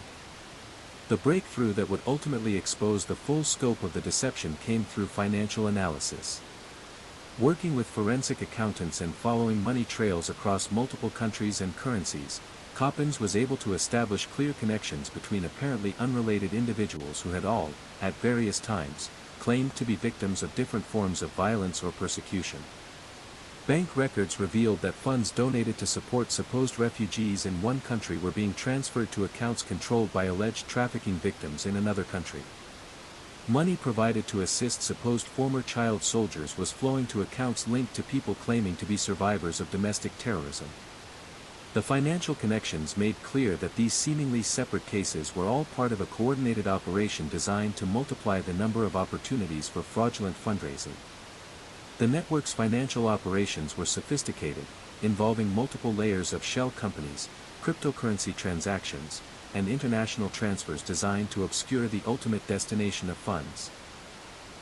The breakthrough that would ultimately expose the full scope of the deception came through financial analysis. Working with forensic accountants and following money trails across multiple countries and currencies, Coppens was able to establish clear connections between apparently unrelated individuals who had all, at various times, claimed to be victims of different forms of violence or persecution. Bank records revealed that funds donated to support supposed refugees in one country were being transferred to accounts controlled by alleged trafficking victims in another country. Money provided to assist supposed former child soldiers was flowing to accounts linked to people claiming to be survivors of domestic terrorism. The financial connections made clear that these seemingly separate cases were all part of a coordinated operation designed to multiply the number of opportunities for fraudulent fundraising. The network's financial operations were sophisticated, involving multiple layers of shell companies, cryptocurrency transactions, and international transfers designed to obscure the ultimate destination of funds.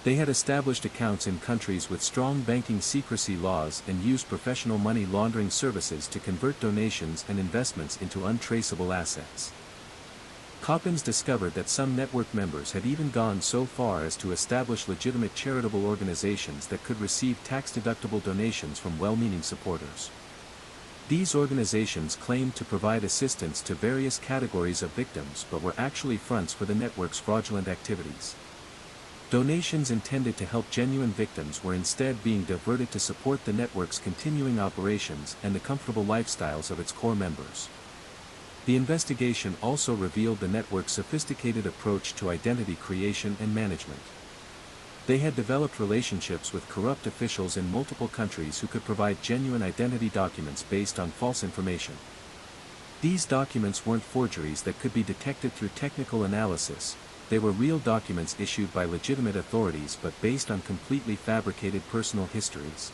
They had established accounts in countries with strong banking secrecy laws and used professional money laundering services to convert donations and investments into untraceable assets. Coppins discovered that some network members had even gone so far as to establish legitimate charitable organizations that could receive tax-deductible donations from well-meaning supporters. These organizations claimed to provide assistance to various categories of victims but were actually fronts for the network's fraudulent activities. Donations intended to help genuine victims were instead being diverted to support the network's continuing operations and the comfortable lifestyles of its core members. The investigation also revealed the network's sophisticated approach to identity creation and management. They had developed relationships with corrupt officials in multiple countries who could provide genuine identity documents based on false information. These documents weren't forgeries that could be detected through technical analysis. They were real documents issued by legitimate authorities but based on completely fabricated personal histories.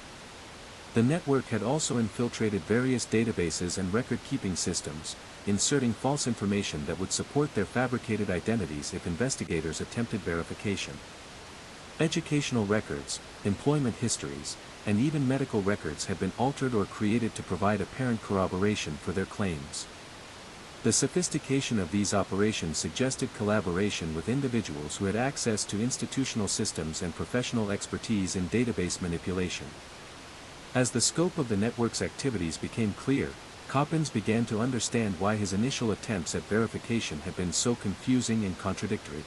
The network had also infiltrated various databases and record-keeping systems, inserting false information that would support their fabricated identities if investigators attempted verification. Educational records, employment histories, and even medical records had been altered or created to provide apparent corroboration for their claims. The sophistication of these operations suggested collaboration with individuals who had access to institutional systems and professional expertise in database manipulation. As the scope of the network's activities became clear, Coppins began to understand why his initial attempts at verification had been so confusing and contradictory.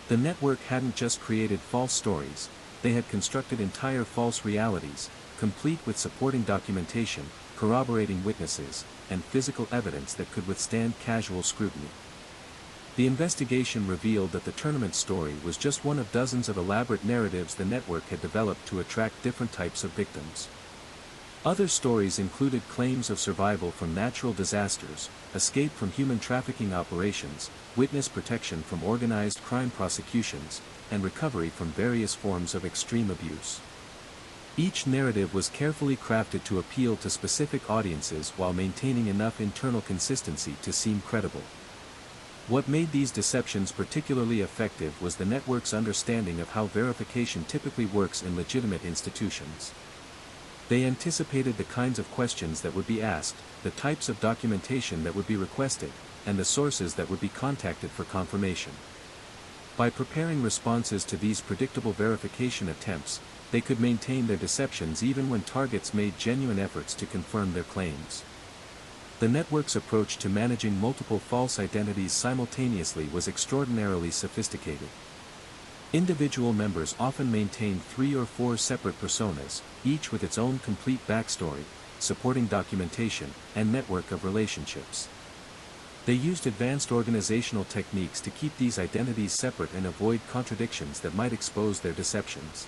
The network hadn't just created false stories, they had constructed entire false realities, complete with supporting documentation, corroborating witnesses, and physical evidence that could withstand casual scrutiny. The investigation revealed that the tournament story was just one of dozens of elaborate narratives the network had developed to attract different types of victims. Other stories included claims of survival from natural disasters, escape from human trafficking operations, witness protection from organized crime prosecutions, and recovery from various forms of extreme abuse. Each narrative was carefully crafted to appeal to specific audiences while maintaining enough internal consistency to seem credible. What made these deceptions particularly effective was the network's understanding of how verification typically works in legitimate institutions. They anticipated the kinds of questions that would be asked, the types of documentation that would be requested, and the sources that would be contacted for confirmation. By preparing responses to these predictable verification attempts, they could maintain their deceptions even when targets made genuine efforts to confirm their claims. The network's approach to managing multiple false identities simultaneously was extraordinarily sophisticated. Individual members often maintained 3 or 4 separate personas, each with its own complete backstory, supporting documentation, and network of relationships. They used advanced organizational techniques to keep these identities separate and avoid contradictions that might expose their deceptions.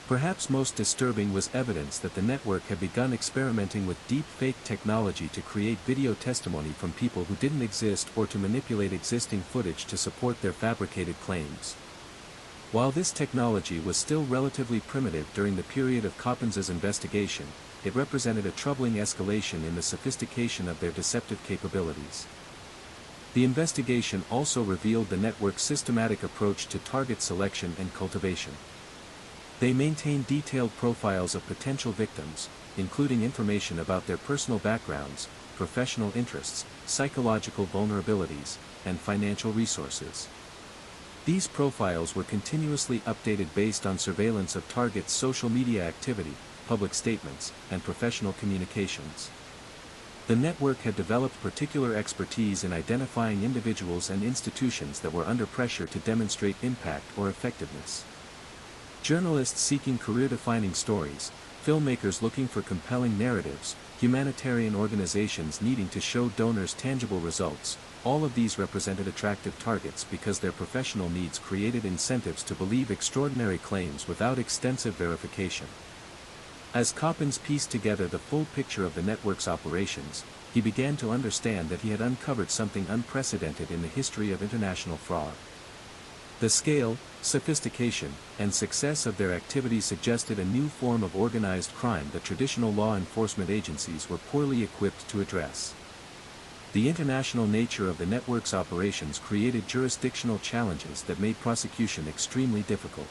Perhaps most disturbing was evidence that the network had begun experimenting with deep fake technology to create video testimony from people who didn't exist or to manipulate existing footage to support their fabricated claims. While this technology was still relatively primitive during the period of Coppins's investigation, it represented a troubling escalation in the sophistication of their deceptive capabilities. The investigation also revealed the network's systematic approach to target selection and cultivation. They maintained detailed profiles of potential victims, including information about their personal backgrounds, professional interests, psychological vulnerabilities, and financial resources. These profiles were continuously updated based on surveillance of targets' social media activity, public statements, and professional communications. The network had developed particular expertise in identifying individuals and institutions that were under pressure to demonstrate impact or effectiveness. Journalists seeking career-defining stories, filmmakers looking for compelling narratives, humanitarian organizations needing to show donors tangible results, all of these represented attractive targets because their professional needs created incentives to believe extraordinary claims without extensive verification. As Coppins pieced together the full picture of the network's operations, he began to understand that he had uncovered something unprecedented in the history of international fraud. The scale, sophistication, and success of their activities suggested a new form of organized crime that traditional law enforcement agencies were poorly equipped to address. The international nature of the network's operations created jurisdictional challenges that made prosecution extremely difficult.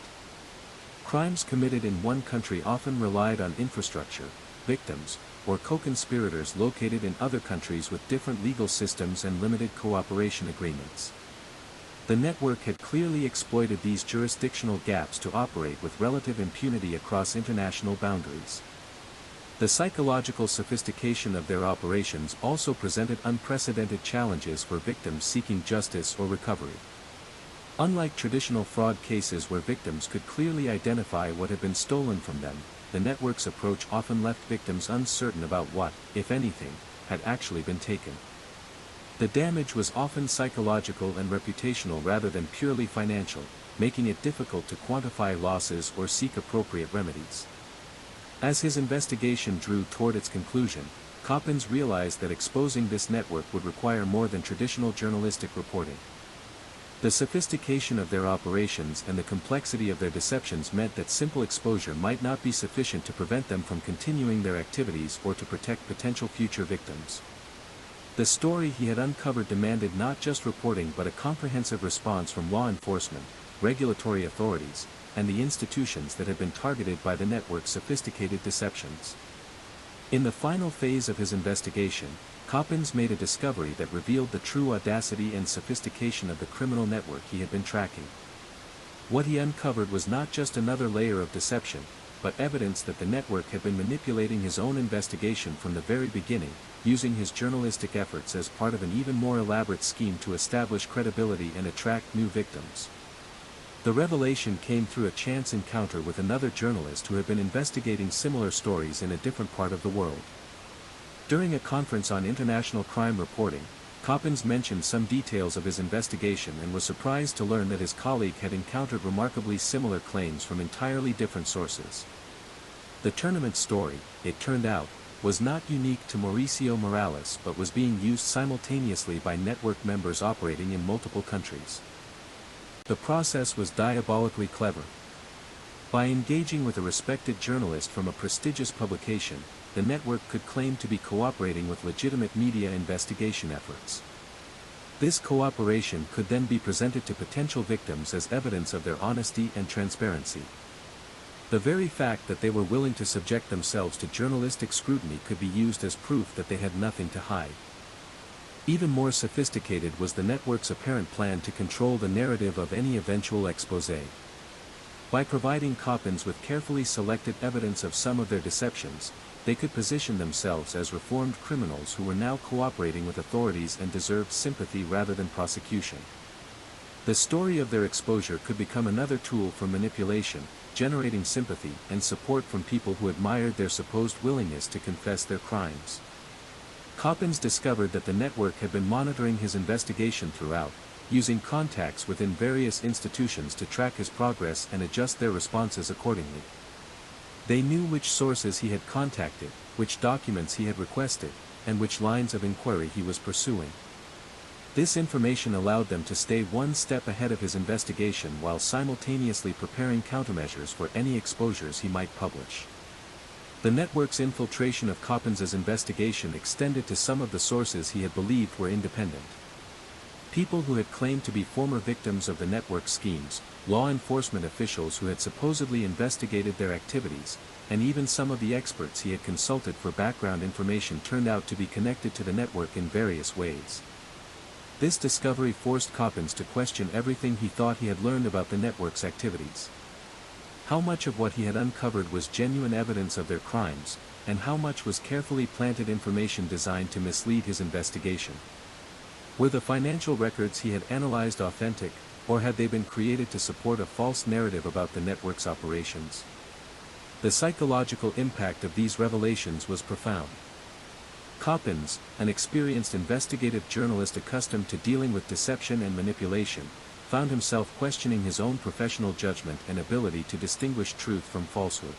Crimes committed in one country often relied on infrastructure, victims, or co-conspirators located in other countries with different legal systems and limited cooperation agreements. The network had clearly exploited these jurisdictional gaps to operate with relative impunity across international boundaries. The psychological sophistication of their operations also presented unprecedented challenges for victims seeking justice or recovery. Unlike traditional fraud cases where victims could clearly identify what had been stolen from them, the network's approach often left victims uncertain about what, if anything, had actually been taken. The damage was often psychological and reputational rather than purely financial, making it difficult to quantify losses or seek appropriate remedies. As his investigation drew toward its conclusion, Coppens realized that exposing this network would require more than traditional journalistic reporting. The sophistication of their operations and the complexity of their deceptions meant that simple exposure might not be sufficient to prevent them from continuing their activities or to protect potential future victims. The story he had uncovered demanded not just reporting but a comprehensive response from law enforcement, regulatory authorities, and the institutions that had been targeted by the network's sophisticated deceptions. In the final phase of his investigation, Coppens made a discovery that revealed the true audacity and sophistication of the criminal network he had been tracking. What he uncovered was not just another layer of deception, but evidence that the network had been manipulating his own investigation from the very beginning, using his journalistic efforts as part of an even more elaborate scheme to establish credibility and attract new victims. The revelation came through a chance encounter with another journalist who had been investigating similar stories in a different part of the world. During a conference on international crime reporting, Coppens mentioned some details of his investigation and was surprised to learn that his colleague had encountered remarkably similar claims from entirely different sources. The tournament story, it turned out, was not unique to Mauricio Morales but was being used simultaneously by network members operating in multiple countries. The process was diabolically clever. By engaging with a respected journalist from a prestigious publication, the network could claim to be cooperating with legitimate media investigation efforts. This cooperation could then be presented to potential victims as evidence of their honesty and transparency. The very fact that they were willing to subject themselves to journalistic scrutiny could be used as proof that they had nothing to hide. Even more sophisticated was the network's apparent plan to control the narrative of any eventual exposé. By providing Coppens with carefully selected evidence of some of their deceptions, they could position themselves as reformed criminals who were now cooperating with authorities and deserved sympathy rather than prosecution. The story of their exposure could become another tool for manipulation, generating sympathy and support from people who admired their supposed willingness to confess their crimes. Coppens discovered that the network had been monitoring his investigation throughout, using contacts within various institutions to track his progress and adjust their responses accordingly. They knew which sources he had contacted, which documents he had requested, and which lines of inquiry he was pursuing. This information allowed them to stay one step ahead of his investigation while simultaneously preparing countermeasures for any exposures he might publish. The network's infiltration of Coppens's investigation extended to some of the sources he had believed were independent. People who had claimed to be former victims of the network's schemes, law enforcement officials who had supposedly investigated their activities, and even some of the experts he had consulted for background information turned out to be connected to the network in various ways. This discovery forced Coppens to question everything he thought he had learned about the network's activities. How much of what he had uncovered was genuine evidence of their crimes, and how much was carefully planted information designed to mislead his investigation? Were the financial records he had analyzed authentic, or had they been created to support a false narrative about the network's operations? The psychological impact of these revelations was profound. Coppens, an experienced investigative journalist accustomed to dealing with deception and manipulation, found himself questioning his own professional judgment and ability to distinguish truth from falsehood.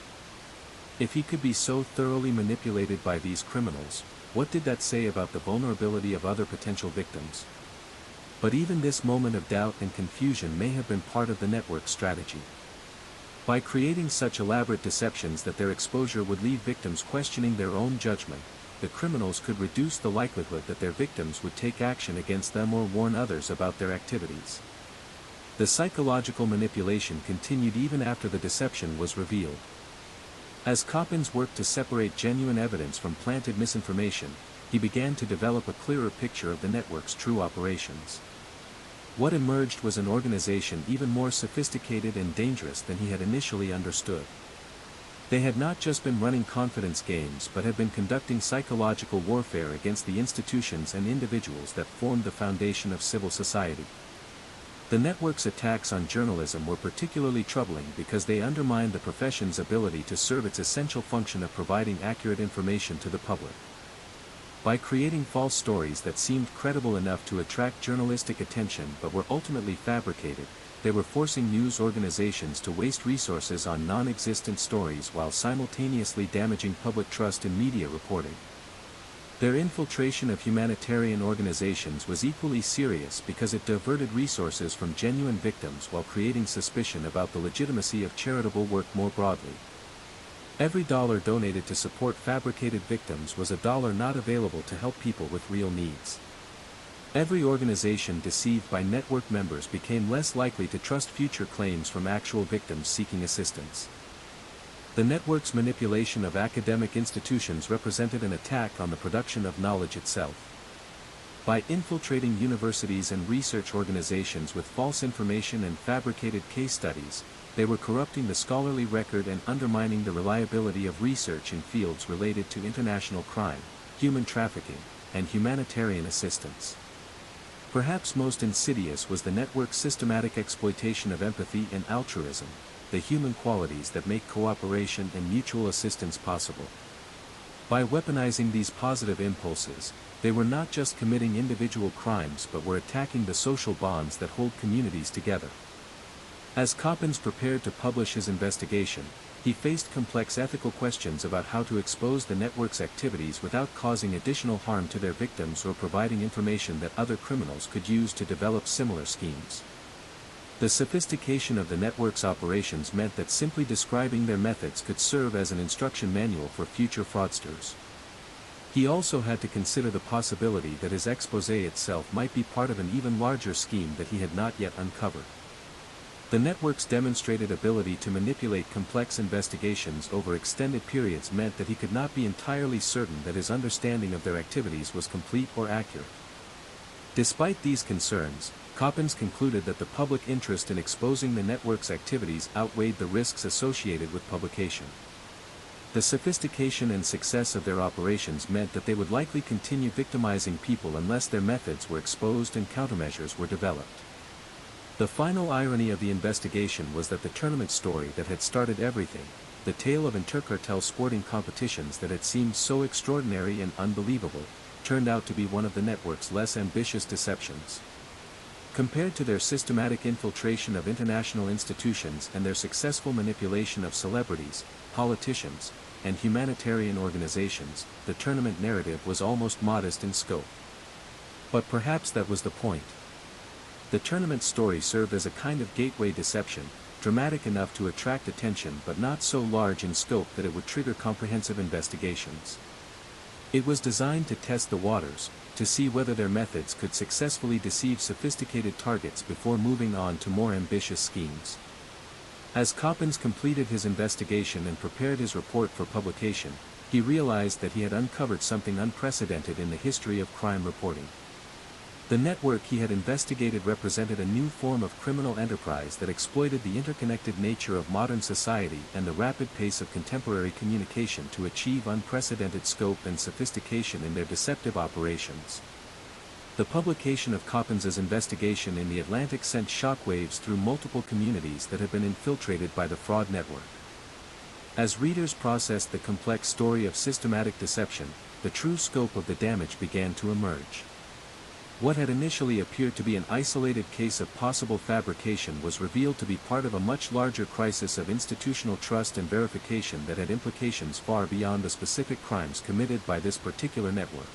If he could be so thoroughly manipulated by these criminals, what did that say about the vulnerability of other potential victims? But even this moment of doubt and confusion may have been part of the network's strategy. By creating such elaborate deceptions that their exposure would leave victims questioning their own judgment, the criminals could reduce the likelihood that their victims would take action against them or warn others about their activities. The psychological manipulation continued even after the deception was revealed. As Coppens worked to separate genuine evidence from planted misinformation, he began to develop a clearer picture of the network's true operations. What emerged was an organization even more sophisticated and dangerous than he had initially understood. They had not just been running confidence games but had been conducting psychological warfare against the institutions and individuals that formed the foundation of civil society. The network's attacks on journalism were particularly troubling because they undermined the profession's ability to serve its essential function of providing accurate information to the public. By creating false stories that seemed credible enough to attract journalistic attention but were ultimately fabricated, they were forcing news organizations to waste resources on non-existent stories while simultaneously damaging public trust in media reporting. Their infiltration of humanitarian organizations was equally serious because it diverted resources from genuine victims while creating suspicion about the legitimacy of charitable work more broadly. Every dollar donated to support fabricated victims was a dollar not available to help people with real needs. Every organization deceived by network members became less likely to trust future claims from actual victims seeking assistance. The network's manipulation of academic institutions represented an attack on the production of knowledge itself. By infiltrating universities and research organizations with false information and fabricated case studies, they were corrupting the scholarly record and undermining the reliability of research in fields related to international crime, human trafficking, and humanitarian assistance. Perhaps most insidious was the network's systematic exploitation of empathy and altruism, the human qualities that make cooperation and mutual assistance possible. By weaponizing these positive impulses, they were not just committing individual crimes but were attacking the social bonds that hold communities together. As Coppens prepared to publish his investigation, he faced complex ethical questions about how to expose the network's activities without causing additional harm to their victims or providing information that other criminals could use to develop similar schemes. The sophistication of the network's operations meant that simply describing their methods could serve as an instruction manual for future fraudsters. He also had to consider the possibility that his expose itself might be part of an even larger scheme that he had not yet uncovered. The network's demonstrated ability to manipulate complex investigations over extended periods meant that he could not be entirely certain that his understanding of their activities was complete or accurate. Despite these concerns, Coppens concluded that the public interest in exposing the network's activities outweighed the risks associated with publication. The sophistication and success of their operations meant that they would likely continue victimizing people unless their methods were exposed and countermeasures were developed. The final irony of the investigation was that the tournament story that had started everything, the tale of intercartel sporting competitions that had seemed so extraordinary and unbelievable, turned out to be one of the network's less ambitious deceptions. Compared to their systematic infiltration of international institutions and their successful manipulation of celebrities, politicians, and humanitarian organizations, the tournament narrative was almost modest in scope. But perhaps that was the point. The tournament story served as a kind of gateway deception, dramatic enough to attract attention but not so large in scope that it would trigger comprehensive investigations. It was designed to test the waters, to see whether their methods could successfully deceive sophisticated targets before moving on to more ambitious schemes. As Coppens completed his investigation and prepared his report for publication, he realized that he had uncovered something unprecedented in the history of crime reporting. The network he had investigated represented a new form of criminal enterprise that exploited the interconnected nature of modern society and the rapid pace of contemporary communication to achieve unprecedented scope and sophistication in their deceptive operations. The publication of Coppens's investigation in the Atlantic sent shockwaves through multiple communities that had been infiltrated by the fraud network. As readers processed the complex story of systematic deception, the true scope of the damage began to emerge. What had initially appeared to be an isolated case of possible fabrication was revealed to be part of a much larger crisis of institutional trust and verification that had implications far beyond the specific crimes committed by this particular network.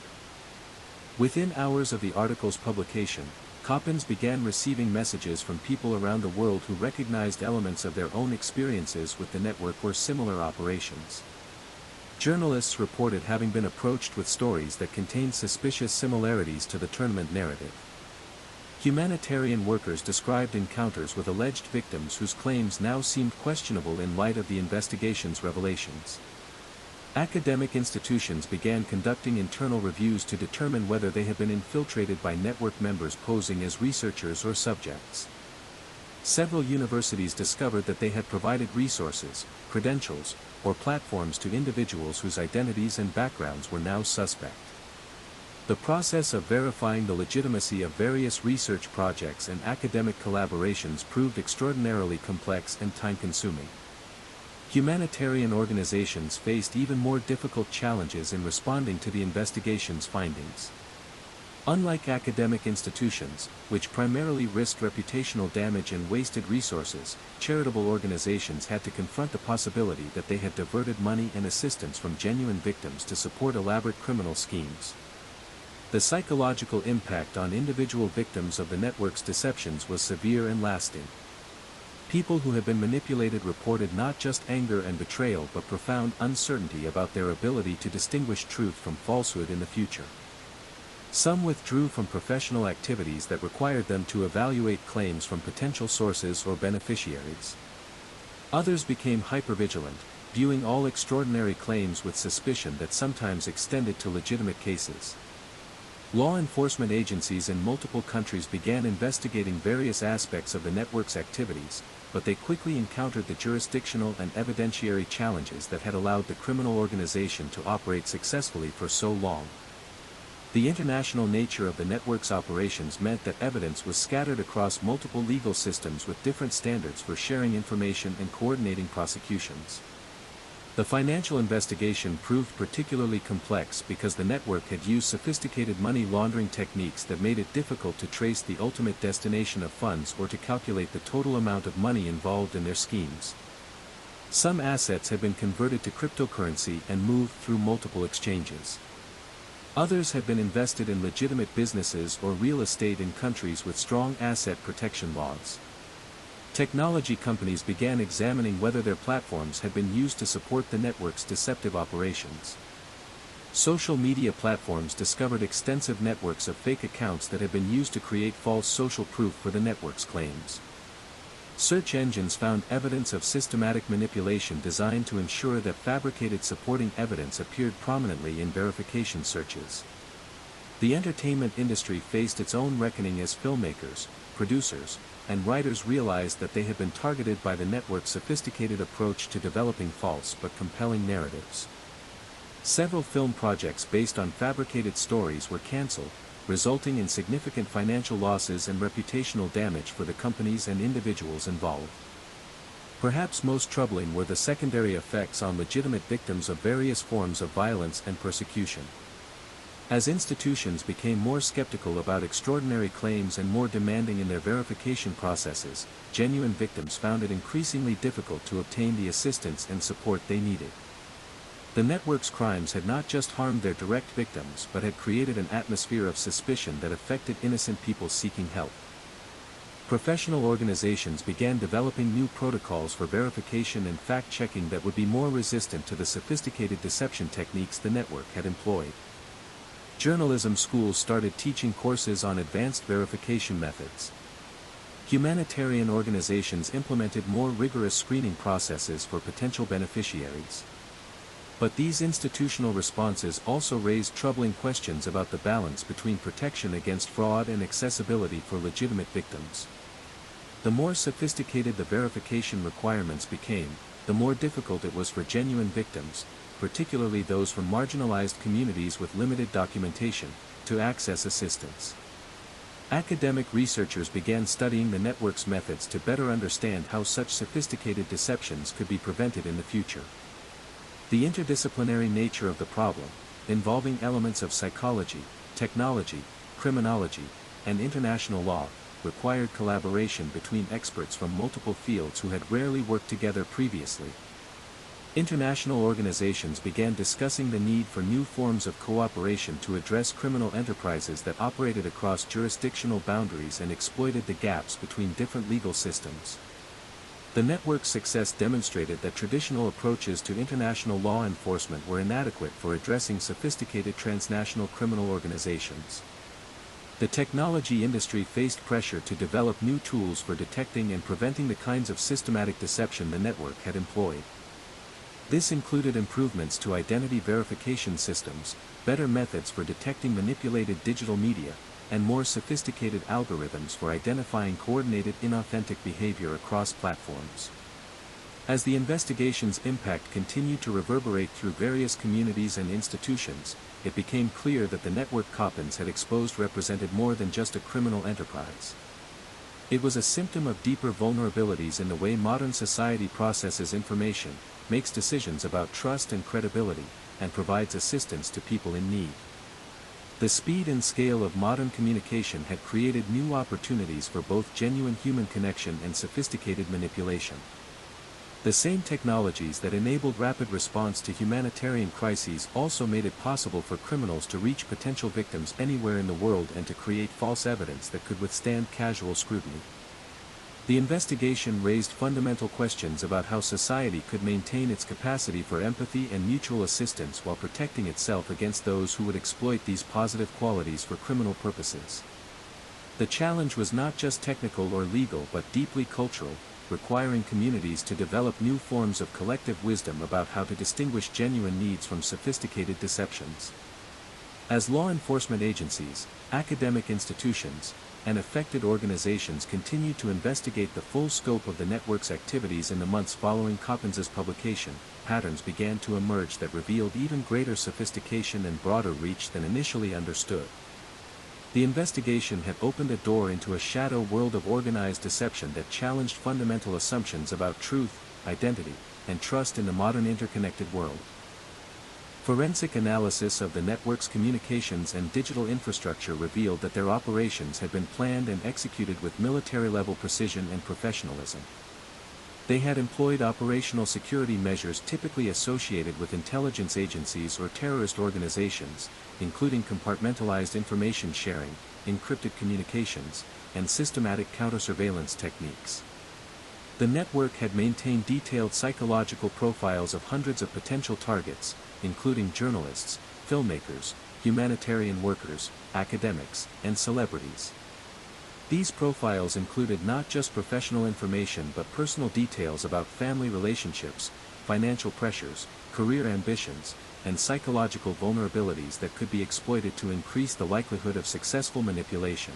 Within hours of the article's publication, coppins began receiving messages from people around the world who recognized elements of their own experiences with the network or similar operations. Journalists reported having been approached with stories that contained suspicious similarities to the tournament narrative. Humanitarian workers described encounters with alleged victims whose claims now seemed questionable in light of the investigation's revelations. Academic institutions began conducting internal reviews to determine whether they had been infiltrated by network members posing as researchers or subjects. Several universities discovered that they had provided resources, credentials, or platforms to individuals whose identities and backgrounds were now suspect. The process of verifying the legitimacy of various research projects and academic collaborations proved extraordinarily complex and time-consuming. Humanitarian organizations faced even more difficult challenges in responding to the investigation's findings. Unlike academic institutions, which primarily risked reputational damage and wasted resources, charitable organizations had to confront the possibility that they had diverted money and assistance from genuine victims to support elaborate criminal schemes. The psychological impact on individual victims of the network's deceptions was severe and lasting. People who had been manipulated reported not just anger and betrayal but profound uncertainty about their ability to distinguish truth from falsehood in the future. Some withdrew from professional activities that required them to evaluate claims from potential sources or beneficiaries. Others became hypervigilant, viewing all extraordinary claims with suspicion that sometimes extended to legitimate cases. Law enforcement agencies in multiple countries began investigating various aspects of the network's activities, but they quickly encountered the jurisdictional and evidentiary challenges that had allowed the criminal organization to operate successfully for so long. The international nature of the network's operations meant that evidence was scattered across multiple legal systems with different standards for sharing information and coordinating prosecutions. The financial investigation proved particularly complex because the network had used sophisticated money laundering techniques that made it difficult to trace the ultimate destination of funds or to calculate the total amount of money involved in their schemes. Some assets had been converted to cryptocurrency and moved through multiple exchanges. Others had been invested in legitimate businesses or real estate in countries with strong asset protection laws. Technology companies began examining whether their platforms had been used to support the network's deceptive operations. Social media platforms discovered extensive networks of fake accounts that had been used to create false social proof for the network's claims. Search engines found evidence of systematic manipulation designed to ensure that fabricated supporting evidence appeared prominently in verification searches. The entertainment industry faced its own reckoning as filmmakers, producers, and writers realized that they had been targeted by the network's sophisticated approach to developing false but compelling narratives. Several film projects based on fabricated stories were canceled, resulting in significant financial losses and reputational damage for the companies and individuals involved. Perhaps most troubling were the secondary effects on legitimate victims of various forms of violence and persecution. As institutions became more skeptical about extraordinary claims and more demanding in their verification processes, genuine victims found it increasingly difficult to obtain the assistance and support they needed. The network's crimes had not just harmed their direct victims but had created an atmosphere of suspicion that affected innocent people seeking help. Professional organizations began developing new protocols for verification and fact-checking that would be more resistant to the sophisticated deception techniques the network had employed. Journalism schools started teaching courses on advanced verification methods. Humanitarian organizations implemented more rigorous screening processes for potential beneficiaries. But these institutional responses also raised troubling questions about the balance between protection against fraud and accessibility for legitimate victims. The more sophisticated the verification requirements became, the more difficult it was for genuine victims, particularly those from marginalized communities with limited documentation, to access assistance. Academic researchers began studying the network's methods to better understand how such sophisticated deceptions could be prevented in the future. The interdisciplinary nature of the problem, involving elements of psychology, technology, criminology, and international law, required collaboration between experts from multiple fields who had rarely worked together previously. International organizations began discussing the need for new forms of cooperation to address criminal enterprises that operated across jurisdictional boundaries and exploited the gaps between different legal systems. The network's success demonstrated that traditional approaches to international law enforcement were inadequate for addressing sophisticated transnational criminal organizations. The technology industry faced pressure to develop new tools for detecting and preventing the kinds of systematic deception the network had employed. This included improvements to identity verification systems, better methods for detecting manipulated digital media, and more sophisticated algorithms for identifying coordinated inauthentic behavior across platforms. As the investigation's impact continued to reverberate through various communities and institutions, it became clear that the network Coppins had exposed represented more than just a criminal enterprise. It was a symptom of deeper vulnerabilities in the way modern society processes information, makes decisions about trust and credibility, and provides assistance to people in need. The speed and scale of modern communication had created new opportunities for both genuine human connection and sophisticated manipulation. The same technologies that enabled rapid response to humanitarian crises also made it possible for criminals to reach potential victims anywhere in the world and to create false evidence that could withstand casual scrutiny. The investigation raised fundamental questions about how society could maintain its capacity for empathy and mutual assistance while protecting itself against those who would exploit these positive qualities for criminal purposes. The challenge was not just technical or legal but deeply cultural, requiring communities to develop new forms of collective wisdom about how to distinguish genuine needs from sophisticated deceptions. As law enforcement agencies, academic institutions, and affected organizations continued to investigate the full scope of the network's activities in the months following Coppins's publication, patterns began to emerge that revealed even greater sophistication and broader reach than initially understood. The investigation had opened a door into a shadow world of organized deception that challenged fundamental assumptions about truth, identity, and trust in the modern interconnected world. Forensic analysis of the network's communications and digital infrastructure revealed that their operations had been planned and executed with military-level precision and professionalism. They had employed operational security measures typically associated with intelligence agencies or terrorist organizations, including compartmentalized information sharing, encrypted communications, and systematic counter-surveillance techniques. The network had maintained detailed psychological profiles of hundreds of potential targets, including journalists, filmmakers, humanitarian workers, academics, and celebrities. These profiles included not just professional information but personal details about family relationships, financial pressures, career ambitions, and psychological vulnerabilities that could be exploited to increase the likelihood of successful manipulation.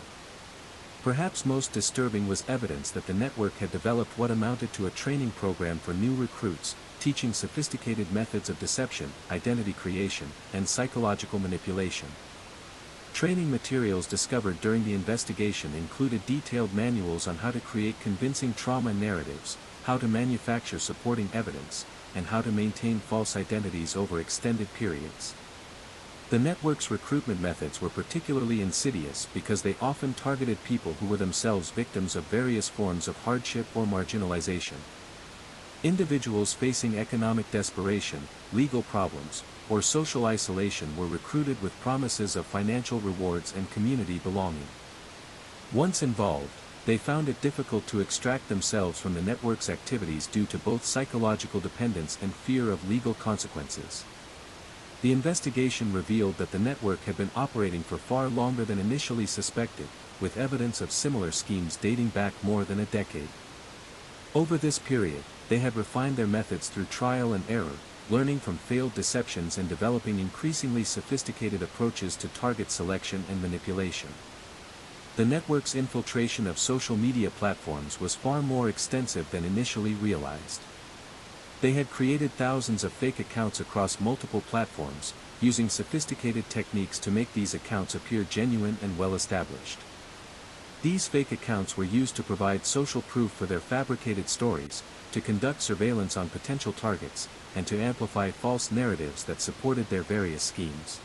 Perhaps most disturbing was evidence that the network had developed what amounted to a training program for new recruits, teaching sophisticated methods of deception, identity creation, and psychological manipulation. Training materials discovered during the investigation included detailed manuals on how to create convincing trauma narratives, how to manufacture supporting evidence, and how to maintain false identities over extended periods. The network's recruitment methods were particularly insidious because they often targeted people who were themselves victims of various forms of hardship or marginalization. Individuals facing economic desperation, legal problems, or social isolation were recruited with promises of financial rewards and community belonging. Once involved, they found it difficult to extract themselves from the network's activities due to both psychological dependence and fear of legal consequences. The investigation revealed that the network had been operating for far longer than initially suspected, with evidence of similar schemes dating back more than a decade. Over this period, they had refined their methods through trial and error, learning from failed deceptions and developing increasingly sophisticated approaches to target selection and manipulation. The network's infiltration of social media platforms was far more extensive than initially realized. They had created thousands of fake accounts across multiple platforms, using sophisticated techniques to make these accounts appear genuine and well-established. These fake accounts were used to provide social proof for their fabricated stories, to conduct surveillance on potential targets, and to amplify false narratives that supported their various schemes.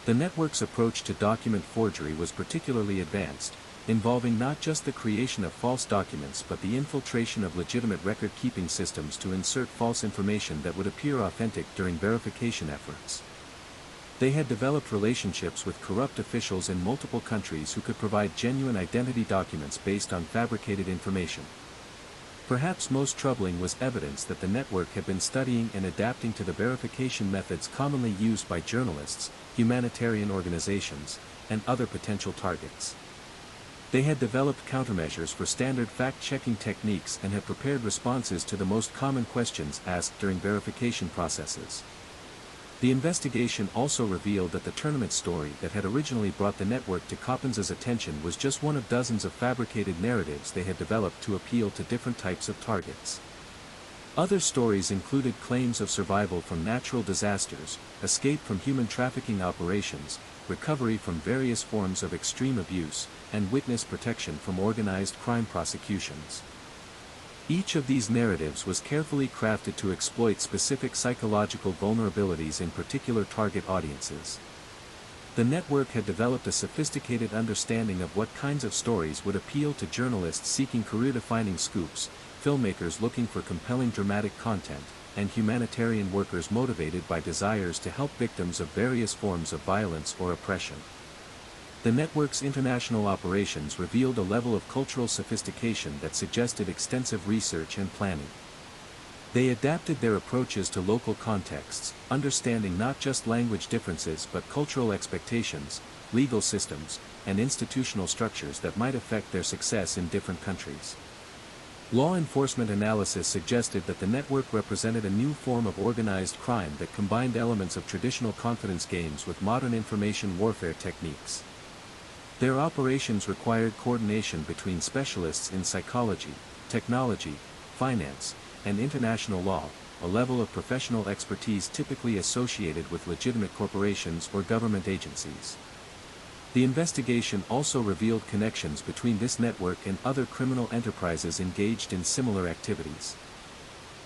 The network's approach to document forgery was particularly advanced, involving not just the creation of false documents but the infiltration of legitimate record-keeping systems to insert false information that would appear authentic during verification efforts. They had developed relationships with corrupt officials in multiple countries who could provide genuine identity documents based on fabricated information. Perhaps most troubling was evidence that the network had been studying and adapting to the verification methods commonly used by journalists, humanitarian organizations, and other potential targets. They had developed countermeasures for standard fact-checking techniques and had prepared responses to the most common questions asked during verification processes. The investigation also revealed that the tournament story that had originally brought the network to Coppens's attention was just one of dozens of fabricated narratives they had developed to appeal to different types of targets. Other stories included claims of survival from natural disasters, escape from human trafficking operations, recovery from various forms of extreme abuse, and witness protection from organized crime prosecutions. Each of these narratives was carefully crafted to exploit specific psychological vulnerabilities in particular target audiences. The network had developed a sophisticated understanding of what kinds of stories would appeal to journalists seeking career-defining scoops, filmmakers looking for compelling dramatic content, and humanitarian workers motivated by desires to help victims of various forms of violence or oppression. The network's international operations revealed a level of cultural sophistication that suggested extensive research and planning. They adapted their approaches to local contexts, understanding not just language differences but cultural expectations, legal systems, and institutional structures that might affect their success in different countries. Law enforcement analysis suggested that the network represented a new form of organized crime that combined elements of traditional confidence games with modern information warfare techniques. Their operations required coordination between specialists in psychology, technology, finance, and international law, a level of professional expertise typically associated with legitimate corporations or government agencies. The investigation also revealed connections between this network and other criminal enterprises engaged in similar activities.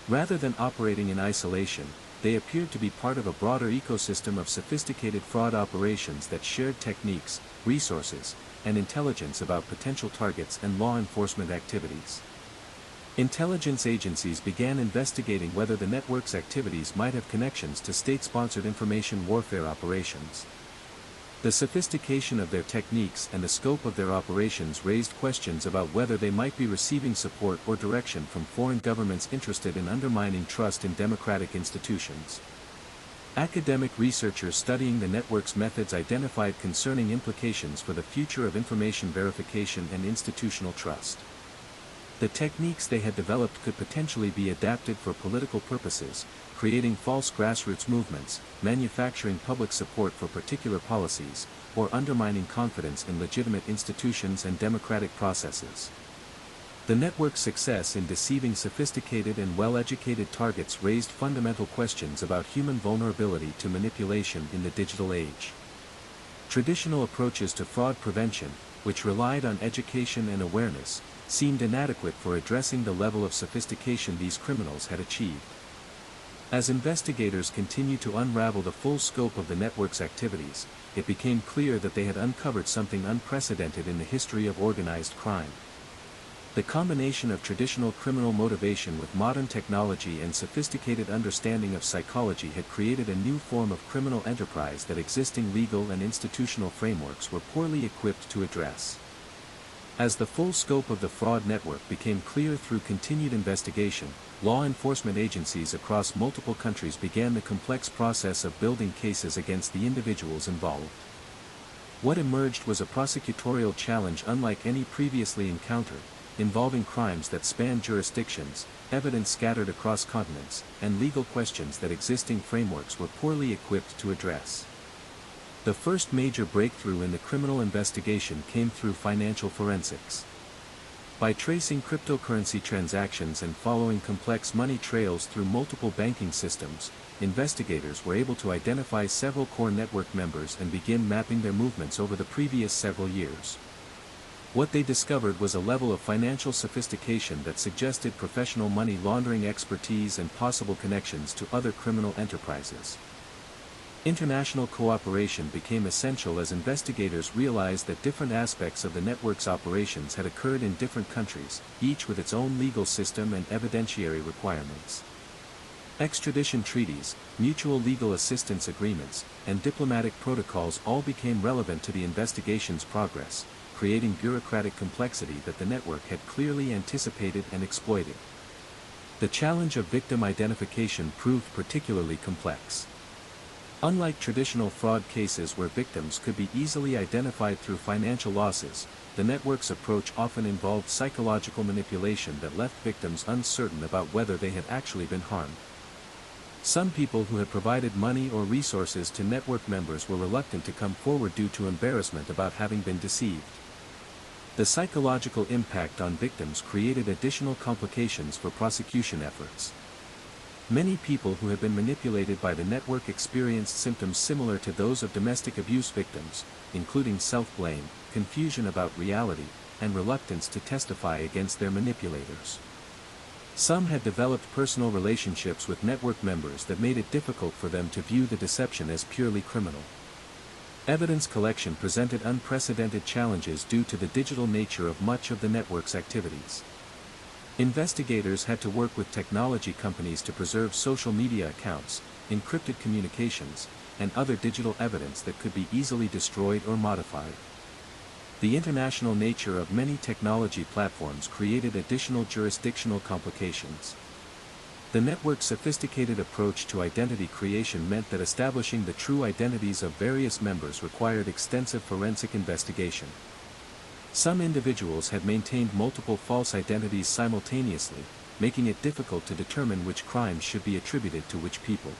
Rather than operating in isolation, they appeared to be part of a broader ecosystem of sophisticated fraud operations that shared techniques, resources, and intelligence about potential targets and law enforcement activities. Intelligence agencies began investigating whether the network's activities might have connections to state-sponsored information warfare operations. The sophistication of their techniques and the scope of their operations raised questions about whether they might be receiving support or direction from foreign governments interested in undermining trust in democratic institutions. Academic researchers studying the network's methods identified concerning implications for the future of information verification and institutional trust. The techniques they had developed could potentially be adapted for political purposes, creating false grassroots movements, manufacturing public support for particular policies, or undermining confidence in legitimate institutions and democratic processes. The network's success in deceiving sophisticated and well-educated targets raised fundamental questions about human vulnerability to manipulation in the digital age. Traditional approaches to fraud prevention, which relied on education and awareness, seemed inadequate for addressing the level of sophistication these criminals had achieved. As investigators continued to unravel the full scope of the network's activities, it became clear that they had uncovered something unprecedented in the history of organized crime. The combination of traditional criminal motivation with modern technology and sophisticated understanding of psychology had created a new form of criminal enterprise that existing legal and institutional frameworks were poorly equipped to address. As the full scope of the fraud network became clear through continued investigation, law enforcement agencies across multiple countries began the complex process of building cases against the individuals involved. What emerged was a prosecutorial challenge unlike any previously encountered, involving crimes that spanned jurisdictions, evidence scattered across continents, and legal questions that existing frameworks were poorly equipped to address. The first major breakthrough in the criminal investigation came through financial forensics. By tracing cryptocurrency transactions and following complex money trails through multiple banking systems, investigators were able to identify several core network members and begin mapping their movements over the previous several years. What they discovered was a level of financial sophistication that suggested professional money laundering expertise and possible connections to other criminal enterprises. International cooperation became essential as investigators realized that different aspects of the network's operations had occurred in different countries, each with its own legal system and evidentiary requirements. Extradition treaties, mutual legal assistance agreements, and diplomatic protocols all became relevant to the investigation's progress, creating bureaucratic complexity that the network had clearly anticipated and exploited. The challenge of victim identification proved particularly complex. Unlike traditional fraud cases where victims could be easily identified through financial losses, the network's approach often involved psychological manipulation that left victims uncertain about whether they had actually been harmed. Some people who had provided money or resources to network members were reluctant to come forward due to embarrassment about having been deceived. The psychological impact on victims created additional complications for prosecution efforts. Many people who had been manipulated by the network experienced symptoms similar to those of domestic abuse victims, including self-blame, confusion about reality, and reluctance to testify against their manipulators. Some had developed personal relationships with network members that made it difficult for them to view the deception as purely criminal. Evidence collection presented unprecedented challenges due to the digital nature of much of the network's activities. Investigators had to work with technology companies to preserve social media accounts, encrypted communications, and other digital evidence that could be easily destroyed or modified. The international nature of many technology platforms created additional jurisdictional complications. The network's sophisticated approach to identity creation meant that establishing the true identities of various members required extensive forensic investigation. Some individuals had maintained multiple false identities simultaneously, making it difficult to determine which crimes should be attributed to which people.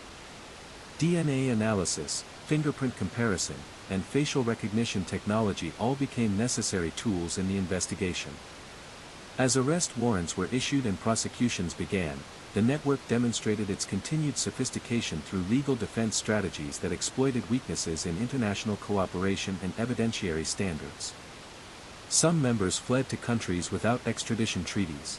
DNA analysis, fingerprint comparison, and facial recognition technology all became necessary tools in the investigation. As arrest warrants were issued and prosecutions began, the network demonstrated its continued sophistication through legal defense strategies that exploited weaknesses in international cooperation and evidentiary standards. Some members fled to countries without extradition treaties.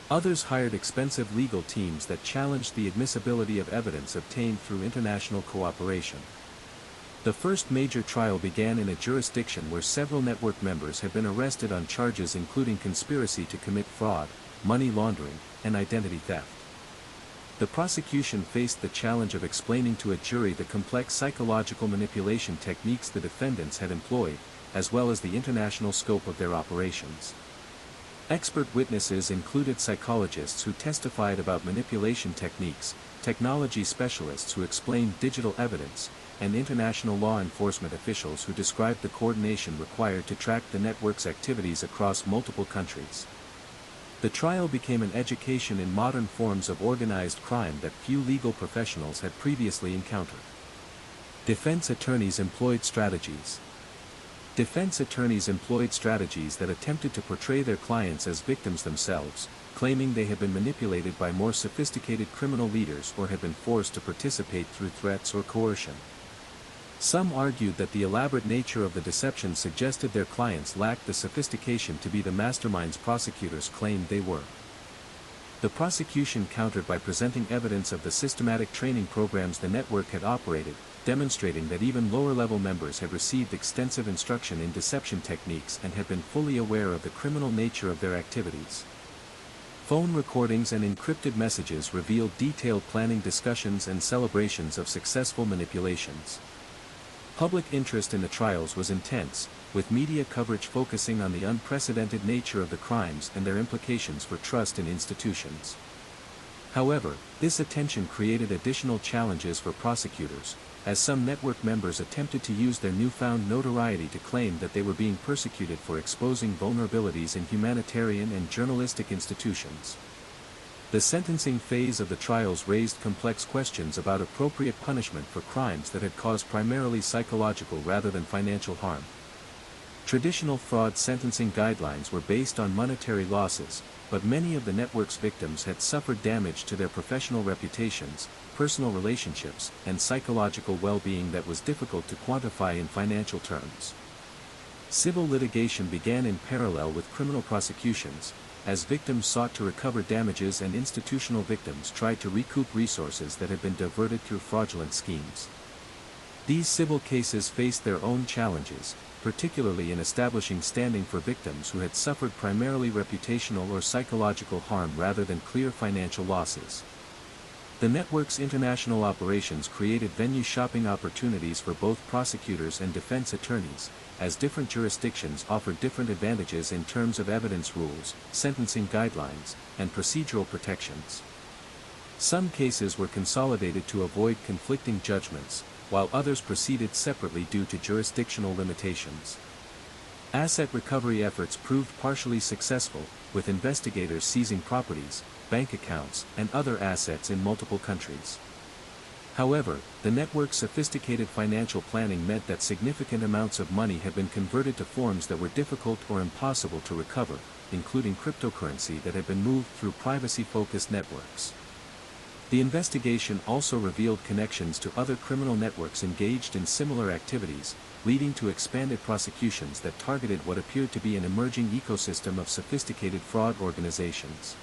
Others hired expensive legal teams that challenged the admissibility of evidence obtained through international cooperation. The first major trial began in a jurisdiction where several network members had been arrested on charges including conspiracy to commit fraud, money laundering, and identity theft. The prosecution faced the challenge of explaining to a jury the complex psychological manipulation techniques the defendants had employed, as well as the international scope of their operations. Expert witnesses included psychologists who testified about manipulation techniques, technology specialists who explained digital evidence, and international law enforcement officials who described the coordination required to track the network's activities across multiple countries. The trial became an education in modern forms of organized crime that few legal professionals had previously encountered. Defense attorneys employed strategies. Defense attorneys employed strategies that attempted to portray their clients as victims themselves, claiming they had been manipulated by more sophisticated criminal leaders or had been forced to participate through threats or coercion. Some argued that the elaborate nature of the deception suggested their clients lacked the sophistication to be the masterminds prosecutors claimed they were. The prosecution countered by presenting evidence of the systematic training programs the network had operated, demonstrating that even lower-level members had received extensive instruction in deception techniques and had been fully aware of the criminal nature of their activities. Phone recordings and encrypted messages revealed detailed planning discussions and celebrations of successful manipulations. Public interest in the trials was intense, with media coverage focusing on the unprecedented nature of the crimes and their implications for trust in institutions. However, this attention created additional challenges for prosecutors, as some network members attempted to use their newfound notoriety to claim that they were being persecuted for exposing vulnerabilities in humanitarian and journalistic institutions. The sentencing phase of the trials raised complex questions about appropriate punishment for crimes that had caused primarily psychological rather than financial harm. Traditional fraud sentencing guidelines were based on monetary losses, but many of the network's victims had suffered damage to their professional reputations, personal relationships, and psychological well-being that was difficult to quantify in financial terms. Civil litigation began in parallel with criminal prosecutions, as victims sought to recover damages and institutional victims tried to recoup resources that had been diverted through fraudulent schemes. These civil cases faced their own challenges, particularly in establishing standing for victims who had suffered primarily reputational or psychological harm rather than clear financial losses. The network's international operations created venue shopping opportunities for both prosecutors and defense attorneys, as different jurisdictions offered different advantages in terms of evidence rules, sentencing guidelines, and procedural protections. Some cases were consolidated to avoid conflicting judgments, while others proceeded separately due to jurisdictional limitations. Asset recovery efforts proved partially successful, with investigators seizing properties, bank accounts, and other assets in multiple countries. However, the network's sophisticated financial planning meant that significant amounts of money had been converted to forms that were difficult or impossible to recover, including cryptocurrency that had been moved through privacy-focused networks. The investigation also revealed connections to other criminal networks engaged in similar activities, leading to expanded prosecutions that targeted what appeared to be an emerging ecosystem of sophisticated fraud organizations.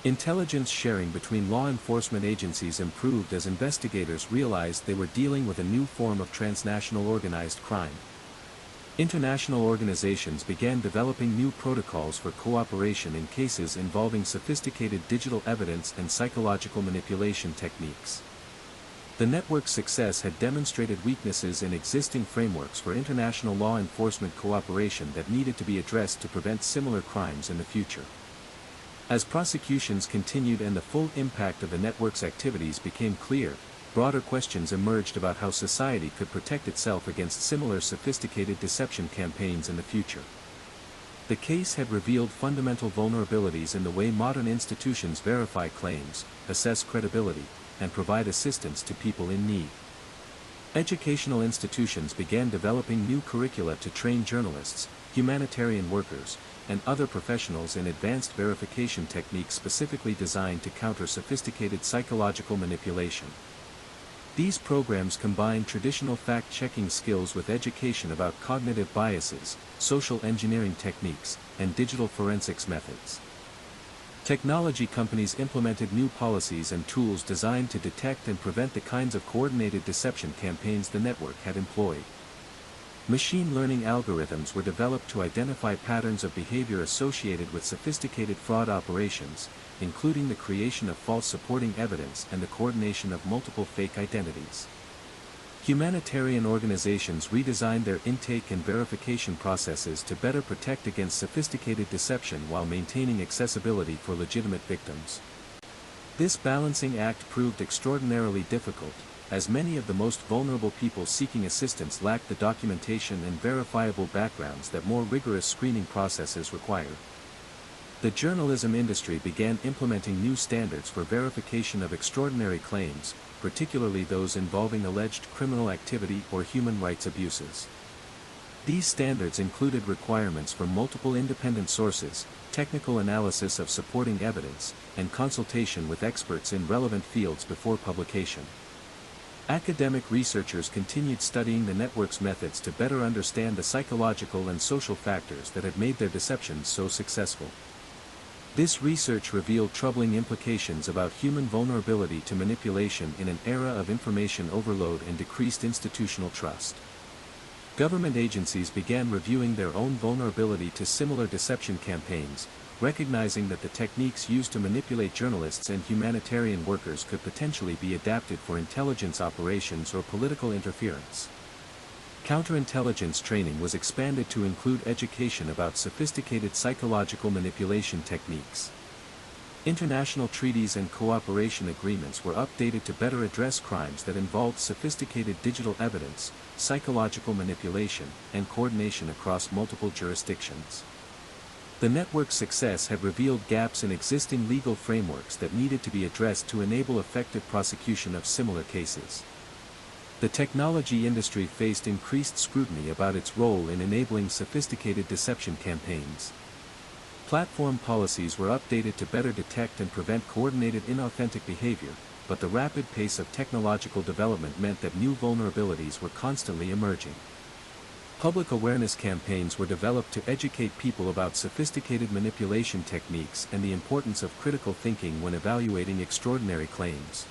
Intelligence sharing between law enforcement agencies improved as investigators realized they were dealing with a new form of transnational organized crime. International organizations began developing new protocols for cooperation in cases involving sophisticated digital evidence and psychological manipulation techniques. The network's success had demonstrated weaknesses in existing frameworks for international law enforcement cooperation that needed to be addressed to prevent similar crimes in the future. As prosecutions continued and the full impact of the network's activities became clear, broader questions emerged about how society could protect itself against similar sophisticated deception campaigns in the future. The case had revealed fundamental vulnerabilities in the way modern institutions verify claims, assess credibility, and provide assistance to people in need. Educational institutions began developing new curricula to train journalists, humanitarian workers, and other professionals in advanced verification techniques specifically designed to counter sophisticated psychological manipulation. These programs combine traditional fact-checking skills with education about cognitive biases, social engineering techniques, and digital forensics methods. Technology companies implemented new policies and tools designed to detect and prevent the kinds of coordinated deception campaigns the network had employed. Machine learning algorithms were developed to identify patterns of behavior associated with sophisticated fraud operations, including the creation of false supporting evidence and the coordination of multiple fake identities. Humanitarian organizations redesigned their intake and verification processes to better protect against sophisticated deception while maintaining accessibility for legitimate victims. This balancing act proved extraordinarily difficult, as many of the most vulnerable people seeking assistance lacked the documentation and verifiable backgrounds that more rigorous screening processes require. The journalism industry began implementing new standards for verification of extraordinary claims, particularly those involving alleged criminal activity or human rights abuses. These standards included requirements for multiple independent sources, technical analysis of supporting evidence, and consultation with experts in relevant fields before publication. Academic researchers continued studying the network's methods to better understand the psychological and social factors that had made their deceptions so successful. This research revealed troubling implications about human vulnerability to manipulation in an era of information overload and decreased institutional trust. Government agencies began reviewing their own vulnerability to similar deception campaigns, recognizing that the techniques used to manipulate journalists and humanitarian workers could potentially be adapted for intelligence operations or political interference. Counterintelligence training was expanded to include education about sophisticated psychological manipulation techniques. International treaties and cooperation agreements were updated to better address crimes that involved sophisticated digital evidence, psychological manipulation, and coordination across multiple jurisdictions. The network's success had revealed gaps in existing legal frameworks that needed to be addressed to enable effective prosecution of similar cases. The technology industry faced increased scrutiny about its role in enabling sophisticated deception campaigns. Platform policies were updated to better detect and prevent coordinated inauthentic behavior, but the rapid pace of technological development meant that new vulnerabilities were constantly emerging. Public awareness campaigns were developed to educate people about sophisticated manipulation techniques and the importance of critical thinking when evaluating extraordinary claims.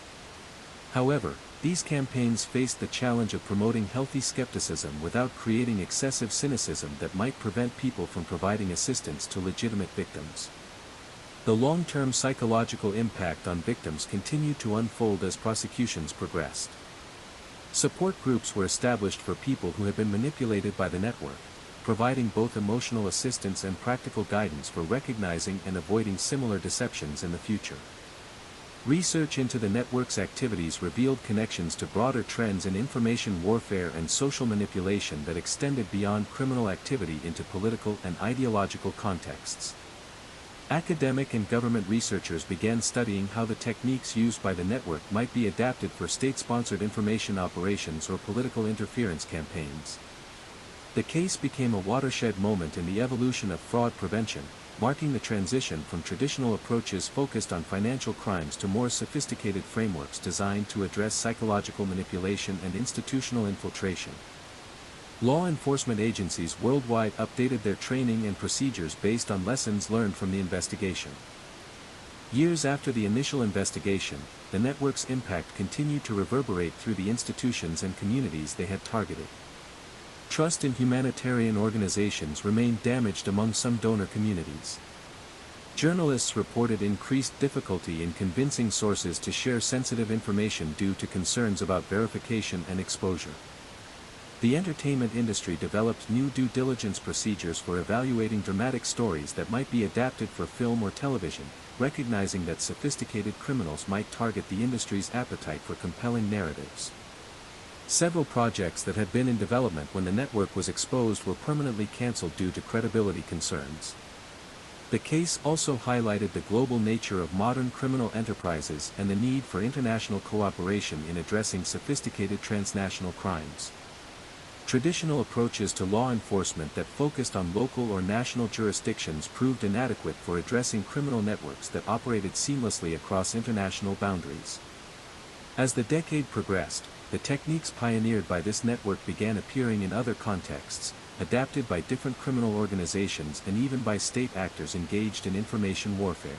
However, These campaigns faced the challenge of promoting healthy skepticism without creating excessive cynicism that might prevent people from providing assistance to legitimate victims. The long-term psychological impact on victims continued to unfold as prosecutions progressed. Support groups were established for people who had been manipulated by the network, providing both emotional assistance and practical guidance for recognizing and avoiding similar deceptions in the future. Research into the network's activities revealed connections to broader trends in information warfare and social manipulation that extended beyond criminal activity into political and ideological contexts. Academic and government researchers began studying how the techniques used by the network might be adapted for state-sponsored information operations or political interference campaigns. The case became a watershed moment in the evolution of fraud prevention, marking the transition from traditional approaches focused on financial crimes to more sophisticated frameworks designed to address psychological manipulation and institutional infiltration. Law enforcement agencies worldwide updated their training and procedures based on lessons learned from the investigation. Years after the initial investigation, the network's impact continued to reverberate through the institutions and communities they had targeted. Trust in humanitarian organizations remained damaged among some donor communities. Journalists reported increased difficulty in convincing sources to share sensitive information due to concerns about verification and exposure. The entertainment industry developed new due diligence procedures for evaluating dramatic stories that might be adapted for film or television, recognizing that sophisticated criminals might target the industry's appetite for compelling narratives. Several projects that had been in development when the network was exposed were permanently canceled due to credibility concerns. The case also highlighted the global nature of modern criminal enterprises and the need for international cooperation in addressing sophisticated transnational crimes. Traditional approaches to law enforcement that focused on local or national jurisdictions proved inadequate for addressing criminal networks that operated seamlessly across international boundaries. As the decade progressed, the techniques pioneered by this network began appearing in other contexts, adapted by different criminal organizations and even by state actors engaged in information warfare.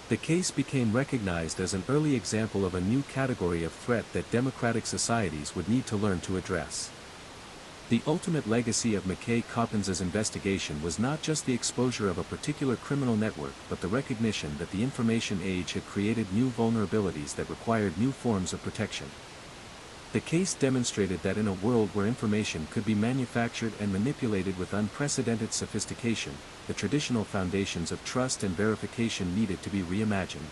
The case became recognized as an early example of a new category of threat that democratic societies would need to learn to address. The ultimate legacy of McKay Coppins's investigation was not just the exposure of a particular criminal network but the recognition that the information age had created new vulnerabilities that required new forms of protection. The case demonstrated that in a world where information could be manufactured and manipulated with unprecedented sophistication, the traditional foundations of trust and verification needed to be reimagined.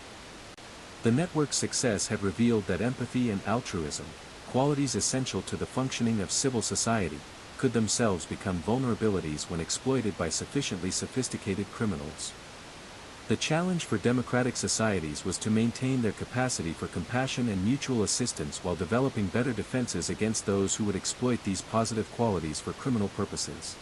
The network's success had revealed that empathy and altruism, qualities essential to the functioning of civil society, could themselves become vulnerabilities when exploited by sufficiently sophisticated criminals. The challenge for democratic societies was to maintain their capacity for compassion and mutual assistance while developing better defenses against those who would exploit these positive qualities for criminal purposes.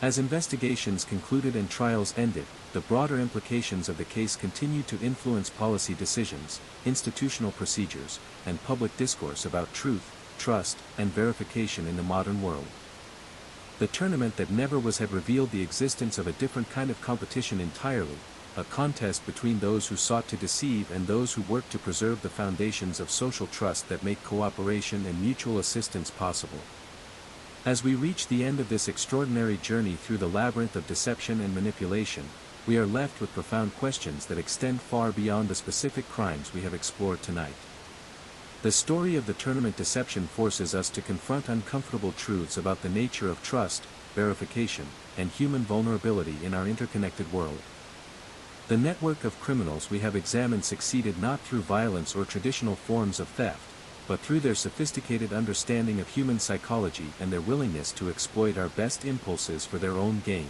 As investigations concluded and trials ended, the broader implications of the case continued to influence policy decisions, institutional procedures, and public discourse about truth, trust, and verification in the modern world. The tournament that never was had revealed the existence of a different kind of competition entirely, a contest between those who sought to deceive and those who worked to preserve the foundations of social trust that make cooperation and mutual assistance possible. As we reach the end of this extraordinary journey through the labyrinth of deception and manipulation, we are left with profound questions that extend far beyond the specific crimes we have explored tonight. The story of the tournament deception forces us to confront uncomfortable truths about the nature of trust, verification, and human vulnerability in our interconnected world. The network of criminals we have examined succeeded not through violence or traditional forms of theft, but through their sophisticated understanding of human psychology and their willingness to exploit our best impulses for their own gain.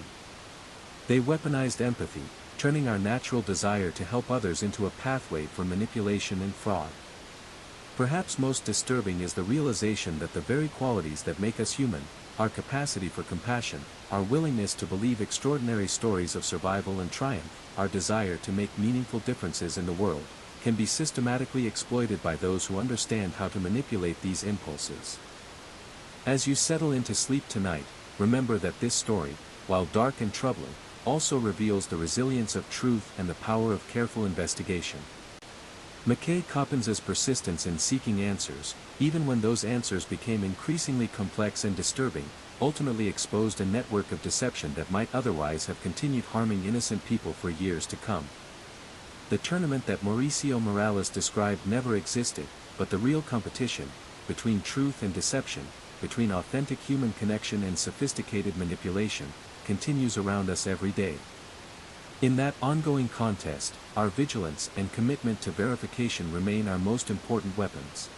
They weaponized empathy, turning our natural desire to help others into a pathway for manipulation and fraud. Perhaps most disturbing is the realization that the very qualities that make us human, our capacity for compassion, our willingness to believe extraordinary stories of survival and triumph, our desire to make meaningful differences in the world, can be systematically exploited by those who understand how to manipulate these impulses. As you settle into sleep tonight, remember that this story, while dark and troubling, also reveals the resilience of truth and the power of careful investigation. McKay Coppens's persistence in seeking answers, even when those answers became increasingly complex and disturbing, ultimately exposed a network of deception that might otherwise have continued harming innocent people for years to come. The tournament that Mauricio Morales described never existed, but the real competition, between truth and deception, between authentic human connection and sophisticated manipulation, continues around us every day. In that ongoing contest, our vigilance and commitment to verification remain our most important weapons.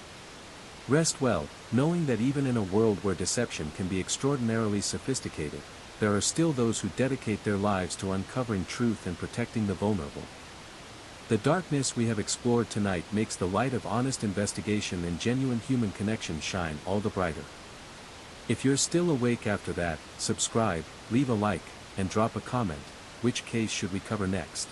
Rest well, knowing that even in a world where deception can be extraordinarily sophisticated, there are still those who dedicate their lives to uncovering truth and protecting the vulnerable. The darkness we have explored tonight makes the light of honest investigation and genuine human connection shine all the brighter. If you're still awake after that, subscribe, leave a like, and drop a comment. Which case should we cover next?